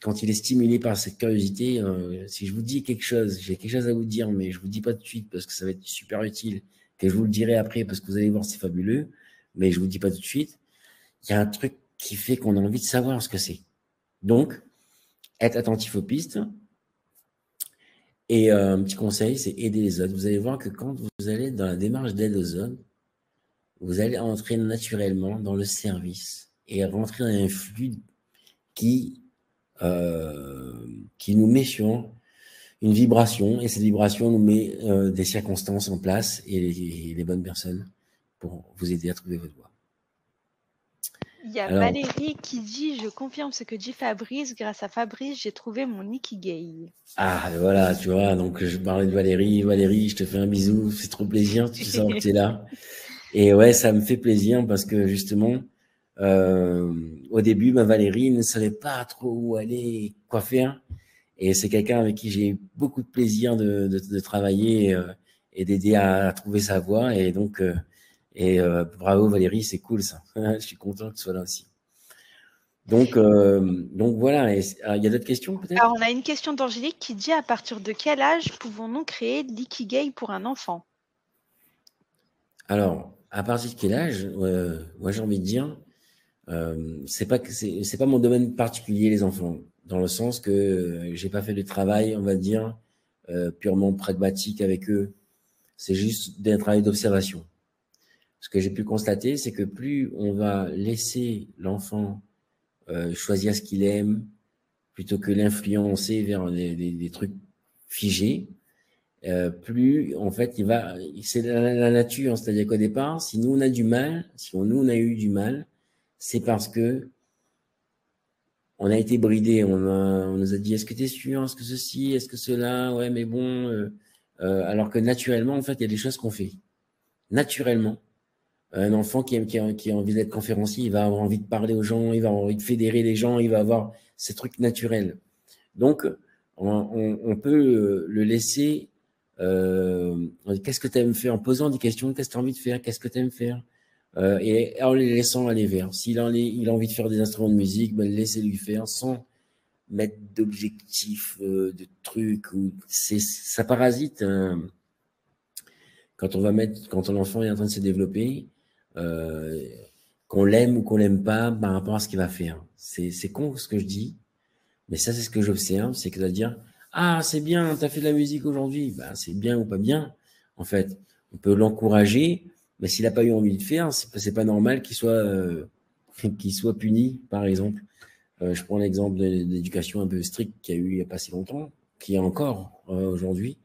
Speaker 2: quand il est stimulé par cette curiosité, si je vous dis quelque chose, j'ai quelque chose à vous dire, mais je vous dis pas tout de suite parce que ça va être super utile, que je vous le dirai après parce que vous allez voir, c'est fabuleux, mais je vous dis pas tout de suite. Il y a un truc qui fait qu'on a envie de savoir ce que c'est. Donc, être attentif aux pistes, Et un petit conseil, c'est aider les autres. Vous allez voir que quand vous allez dans la démarche d'aide aux autres, vous allez entrer naturellement dans le service et rentrer dans un flux qui, qui nous met sur une vibration, et cette vibration nous met des circonstances en place et les bonnes personnes pour vous aider à trouver votre voie.
Speaker 1: Il y a
Speaker 2: Alors,
Speaker 1: Valérie qui dit « Je confirme ce que dit Fabrice. Grâce à Fabrice, j'ai trouvé mon Ikigai. »
Speaker 2: voilà, tu vois, donc je parlais de Valérie. Valérie, je te fais un bisou, c'est trop plaisir, tu sens que tu es là. Et ouais, ça me fait plaisir parce que justement, au début, Valérie ne savait pas trop où aller, quoi faire. Et c'est quelqu'un avec qui j'ai eu beaucoup de plaisir de travailler et d'aider à trouver sa voie. Et donc, bravo Valérie, c'est cool ça. Je suis content que tu sois là aussi. Donc voilà. Il y a d'autres questions peut-être?
Speaker 1: Alors, on a une question d'Angélique qui dit « À partir de quel âge pouvons-nous créer l'ikigai pour un enfant ?»
Speaker 2: Alors, à partir de quel âge? Moi, j'ai envie de dire, c'est pas mon domaine particulier, les enfants, dans le sens que j'ai pas fait de travail, on va dire, purement pragmatique avec eux. C'est juste un travail d'observation. Ce que j'ai pu constater, c'est que plus on va laisser l'enfant choisir ce qu'il aime, plutôt que l'influencer vers des trucs figés, plus en fait c'est la nature. C'est-à-dire qu'au départ, si nous on a du mal, nous on a eu du mal, c'est parce que on a été bridé. On nous a dit, est-ce que tu es sûr, est-ce que ceci, est-ce que cela, ouais, mais bon, alors que naturellement, en fait, il y a des choses qu'on fait naturellement. Un enfant qui a envie d'être conférencier, il va avoir envie de parler aux gens, il va avoir envie de fédérer les gens, il va avoir ces trucs naturels. Donc, on peut le laisser. Qu'est-ce que tu aimes faire? En posant des questions, qu'est-ce que tu as envie de faire? Qu'est-ce que tu aimes faire? Et en les laissant aller vers. S'il a envie de faire des instruments de musique, ben, laissez-lui faire sans mettre d'objectifs, de trucs. Ça parasite. Quand l'enfant est en train de se développer, qu'on l'aime ou qu'on l'aime pas par rapport à ce qu'il va faire. C'est con ce que je dis, mais ça, c'est ce que j'observe, c'est que de dire, ah, c'est bien, tu as fait de la musique aujourd'hui. Ben, c'est bien ou pas bien. En fait, on peut l'encourager, mais s'il n'a pas eu envie de faire, c'est pas normal qu'il soit puni, par exemple. Je prends l'exemple de l'éducation un peu stricte qu'il y a eu il n'y a pas si longtemps, qui est encore aujourd'hui,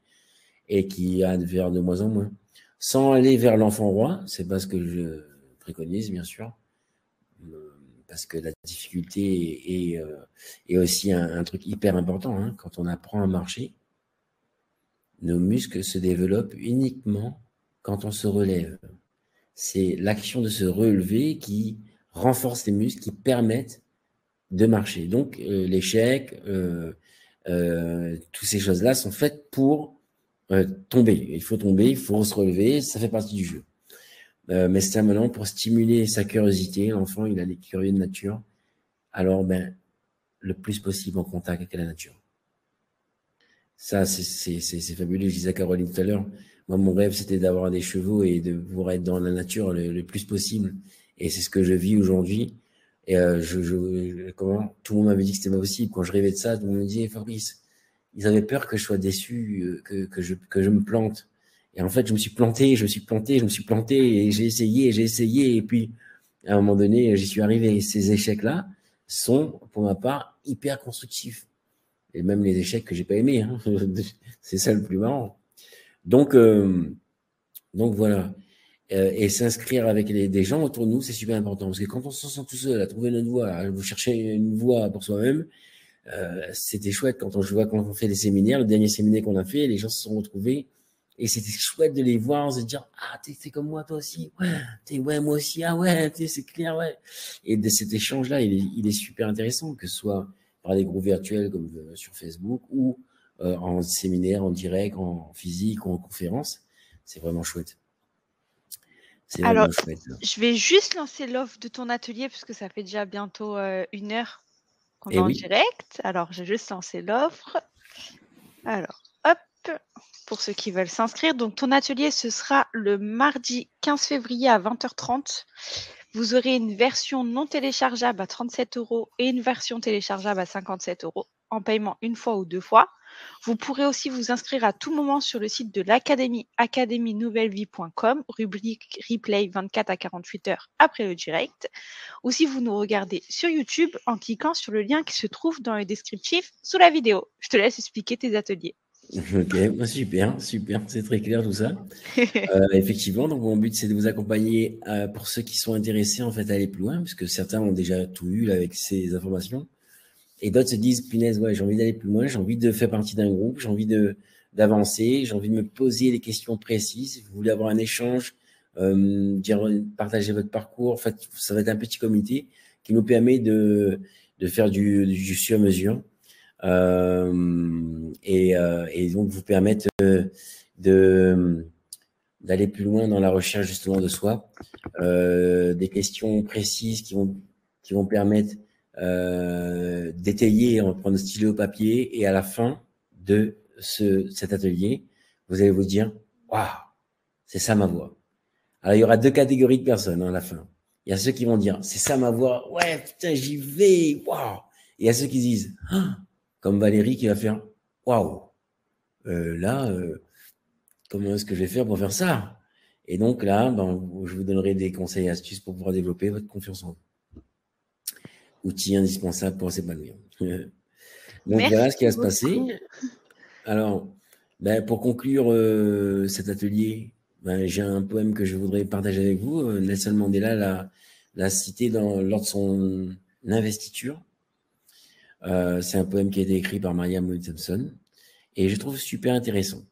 Speaker 2: et qui a vers de moins en moins. Sans aller vers l'enfant roi, c'est pas ce que je préconise, bien sûr, parce que la difficulté est aussi un truc hyper important. Hein. Quand on apprend à marcher, nos muscles se développent uniquement quand on se relève. C'est l'action de se relever qui renforce les muscles, qui permettent de marcher. Donc, l'échec, toutes ces choses-là sont faites pour tomber. Il faut tomber, il faut se relever, ça fait partie du jeu. Mais c'est un moment pour stimuler sa curiosité. L'enfant, il a des curieux de nature. Alors, le plus possible en contact avec la nature. Ça, c'est fabuleux. Je disais à Caroline tout à l'heure, moi, mon rêve, c'était d'avoir des chevaux et de pouvoir être dans la nature le plus possible. Et c'est ce que je vis aujourd'hui. Et tout le monde m'avait dit que c'était pas possible. Quand je rêvais de ça, tout le monde me disait, Fabrice, ils avaient peur que je sois déçu, que je me plante. Et en fait, je me suis planté, et j'ai essayé. Et puis, à un moment donné, j'y suis arrivé. Et ces échecs-là sont, pour ma part, hyper constructifs. Et même les échecs que j'ai pas aimés. Hein. C'est ça le plus marrant. Donc voilà. Et s'inscrire avec des gens autour de nous, c'est super important. Parce que quand on se sent tout seul à trouver notre voie, à chercher une voie pour soi-même, c'était chouette quand on fait des séminaires. Le dernier séminaire qu'on a fait, les gens se sont retrouvés et c'était chouette de les voir, se dire, ah, t'es comme moi, toi aussi, ouais, moi aussi, ah ouais, c'est clair, ouais. Et de cet échange-là, il est super intéressant, que ce soit par des groupes virtuels comme sur Facebook ou en séminaire, en direct, en physique ou en conférence. C'est vraiment chouette. C'est
Speaker 1: Alors,
Speaker 2: vraiment chouette.
Speaker 1: je vais juste lancer l'offre de ton atelier puisque ça fait déjà bientôt 1 heure qu'on est
Speaker 2: Et
Speaker 1: en
Speaker 2: oui,
Speaker 1: direct. Alors, j'ai juste lancé l'offre. Alors, hop, pour ceux qui veulent s'inscrire. Donc, ton atelier, ce sera le mardi 15 février à 20h30. Vous aurez une version non téléchargeable à 37 € et une version téléchargeable à 57 € en paiement une fois ou 2 fois. Vous pourrez aussi vous inscrire à tout moment sur le site de l'Académie, academienouvellevie.com, rubrique replay 24 à 48 heures après le direct, ou si vous nous regardez sur YouTube en cliquant sur le lien qui se trouve dans le descriptif sous la vidéo. Je te laisse expliquer tes ateliers.
Speaker 2: Ok, super, super, c'est très clair tout ça. Effectivement, donc mon but c'est de vous accompagner pour ceux qui sont intéressés en fait à aller plus loin, parce que certains ont déjà tout eu là, avec ces informations, et d'autres se disent punaise, ouais, j'ai envie d'aller plus loin, j'ai envie de faire partie d'un groupe, j'ai envie d'avancer, j'ai envie de me poser des questions précises. Si vous voulez avoir un échange, partager votre parcours, en fait, ça va être un petit comité qui nous permet de faire du sur-mesure. Et donc vous permettre d'aller plus loin dans la recherche justement de soi, des questions précises qui vont permettre d'étayer, en prendre stylo au papier, et à la fin de cet atelier, vous allez vous dire waouh, c'est ça ma voix. Alors il y aura deux catégories de personnes à la fin. Il y a ceux qui vont dire c'est ça ma voix, ouais putain j'y vais, waouh. Et il y a ceux qui disent comme Valérie qui va faire waouh, là, comment est-ce que je vais faire pour faire ça? Et donc là, je vous donnerai des conseils et astuces pour pouvoir développer votre confiance en vous. Outil indispensable pour s'épanouir. Donc voilà ce qui va se passer. Alors, pour conclure cet atelier, j'ai un poème que je voudrais partager avec vous. Nelson Mandela l'a cité lors de son investiture. C'est un poème qui a été écrit par Marianne Williamson et je trouve super intéressant.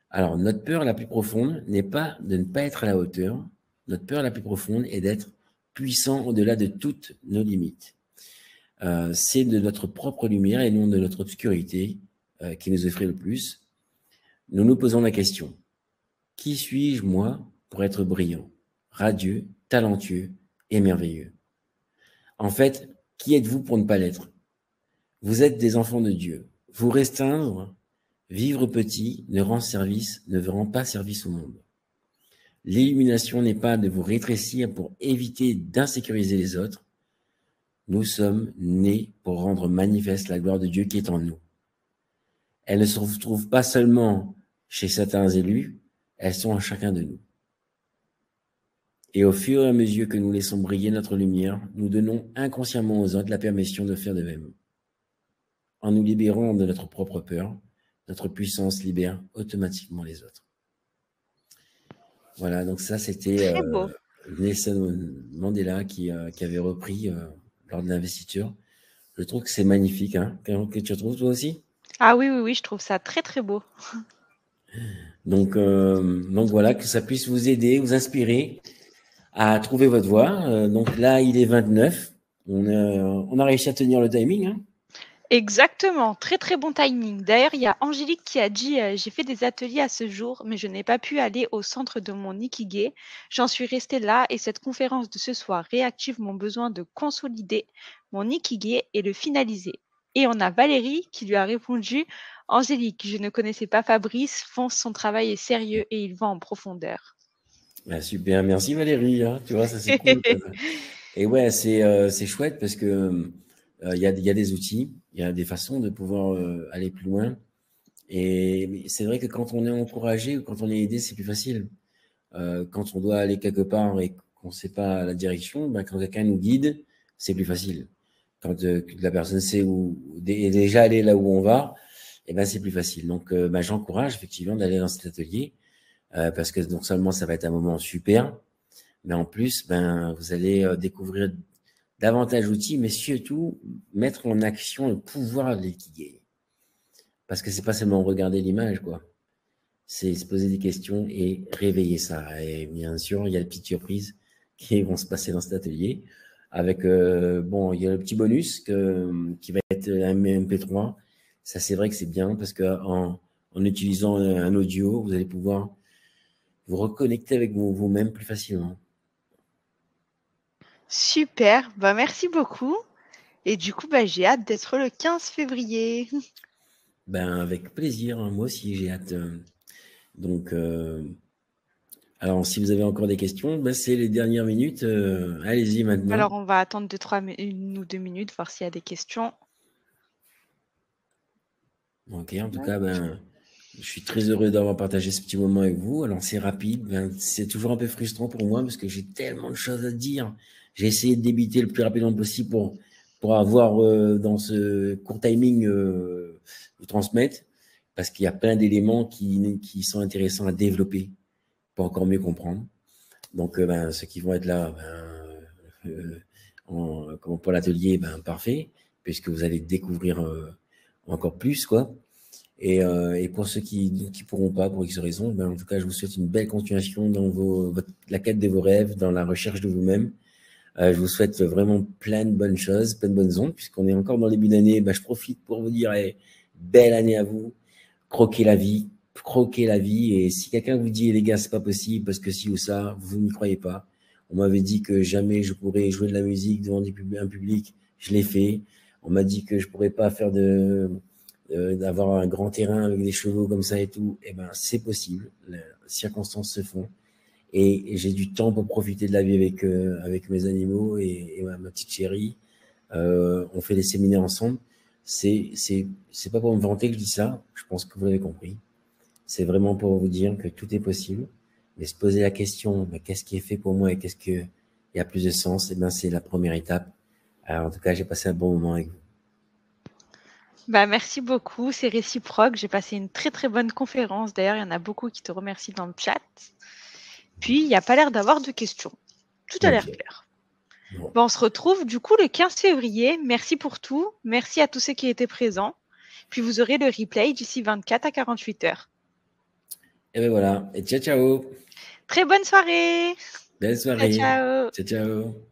Speaker 2: Alors, notre peur la plus profonde n'est pas de ne pas être à la hauteur. Notre peur la plus profonde est d'être puissant au-delà de toutes nos limites. C'est de notre propre lumière et non de notre obscurité qui nous effraie le plus. Nous nous posons la question, qui suis-je, moi, pour être brillant, radieux, talentueux et merveilleux? En fait, qui êtes-vous pour ne pas l'être? Vous êtes des enfants de Dieu. Vous restreindre, vivre petit, ne rend pas service au monde. L'illumination n'est pas de vous rétrécir pour éviter d'insécuriser les autres. Nous sommes nés pour rendre manifeste la gloire de Dieu qui est en nous. Elle ne se trouve pas seulement chez certains élus, elles sont en chacun de nous. Et au fur et à mesure que nous laissons briller notre lumière, nous donnons inconsciemment aux autres la permission de faire de même. En nous libérant de notre propre peur, notre puissance libère automatiquement les autres. Voilà, donc ça c'était Nelson Mandela qui avait repris lors de l'investiture. Je trouve que c'est magnifique, hein. Que tu trouves toi aussi?
Speaker 1: Ah oui, je trouve ça très très beau.
Speaker 2: Donc voilà, que ça puisse vous aider, vous inspirer à trouver votre voie. Donc là, il est 29. On a réussi à tenir le timing, hein.
Speaker 1: Exactement, très très bon timing. D'ailleurs, il y a Angélique qui a dit j'ai fait des ateliers à ce jour, mais je n'ai pas pu aller au centre de mon Ikigai. J'en suis restée là et cette conférence de ce soir réactive mon besoin de consolider mon Ikigai et le finaliser. Et on a Valérie qui lui a répondu Angélique, je ne connaissais pas Fabrice, fonce, son travail est sérieux et il va en profondeur.
Speaker 2: Super, merci Valérie, hein. Tu vois, ça c'est cool. Et ouais, c'est chouette parce que il y a des outils, il y a des façons de pouvoir aller plus loin. Et c'est vrai que quand on est encouragé ou quand on est aidé, c'est plus facile. Quand on doit aller quelque part et qu'on ne sait pas la direction, quand quelqu'un nous guide, c'est plus facile. Quand la personne sait est déjà allée là où on va, c'est plus facile. Donc, j'encourage effectivement d'aller dans cet atelier parce que non seulement ça va être un moment super, mais en plus, vous allez découvrir davantage d'outils, mais surtout mettre en action le pouvoir de l'ikigai. Parce que c'est pas seulement regarder l'image, quoi. C'est se poser des questions et réveiller ça. Et bien sûr, il y a des petites surprises qui vont se passer dans cet atelier. Avec, il y a le petit bonus qui va être un MP3. Ça, c'est vrai que c'est bien parce que en utilisant un audio, vous allez pouvoir vous reconnecter avec vous-même plus facilement.
Speaker 1: Super, merci beaucoup. Et du coup, j'ai hâte d'être le 15 février.
Speaker 2: Avec plaisir, hein. Moi aussi, j'ai hâte. Donc, alors, si vous avez encore des questions, c'est les dernières minutes. Allez-y maintenant.
Speaker 1: Alors, on va attendre 1 ou 2 minutes, voir s'il y a des questions.
Speaker 2: Ok, en tout
Speaker 1: Ouais.
Speaker 2: cas, je suis très heureux d'avoir partagé ce petit moment avec vous. Alors, c'est rapide, c'est toujours un peu frustrant pour moi parce que j'ai tellement de choses à dire. J'ai essayé de débiter le plus rapidement possible pour avoir, dans ce court timing, vous transmettre parce qu'il y a plein d'éléments qui sont intéressants à développer pour encore mieux comprendre. Donc, ceux qui vont être là, pour l'atelier, parfait, puisque vous allez découvrir encore plus, quoi. Et pour ceux qui pourront pas, pour X raisons, en tout cas, je vous souhaite une belle continuation dans la quête de vos rêves, dans la recherche de vous-même. Je vous souhaite vraiment plein de bonnes choses, plein de bonnes ondes, puisqu'on est encore dans le début d'année. Je profite pour vous dire, belle année à vous. Croquez la vie, croquez la vie. Et si quelqu'un vous dit, les gars, c'est pas possible parce que si ou ça, vous n'y croyez pas. On m'avait dit que jamais je pourrais jouer de la musique devant un public. Je l'ai fait. On m'a dit que je pourrais pas faire d'avoir un grand terrain avec des chevaux comme ça et tout. C'est possible. Les circonstances se font. Et j'ai du temps pour profiter de la vie avec mes animaux et ma petite chérie. On fait des séminaires ensemble. C'est pas pour me vanter que je dis ça. Je pense que vous l'avez compris. C'est vraiment pour vous dire que tout est possible. Mais se poser la question, qu'est-ce qui est fait pour moi et qu'est-ce qui a plus de sens? C'est la première étape. Alors, en tout cas, j'ai passé un bon moment avec vous.
Speaker 1: Merci beaucoup, c'est réciproque. J'ai passé une très très bonne conférence. D'ailleurs, il y en a beaucoup qui te remercient dans le chat. Puis, il n'y a pas l'air d'avoir de questions. Tout a l'air
Speaker 2: Ok.
Speaker 1: clair.
Speaker 2: Bon.
Speaker 1: On se retrouve du coup le 15 février. Merci pour tout. Merci à tous ceux qui étaient présents. Puis vous aurez le replay d'ici 24 à 48 heures.
Speaker 2: Et voilà. Et ciao, ciao.
Speaker 1: Très bonne soirée.
Speaker 2: Belle
Speaker 1: Ciao,
Speaker 2: soirée.
Speaker 1: ciao.
Speaker 2: Ciao, ciao.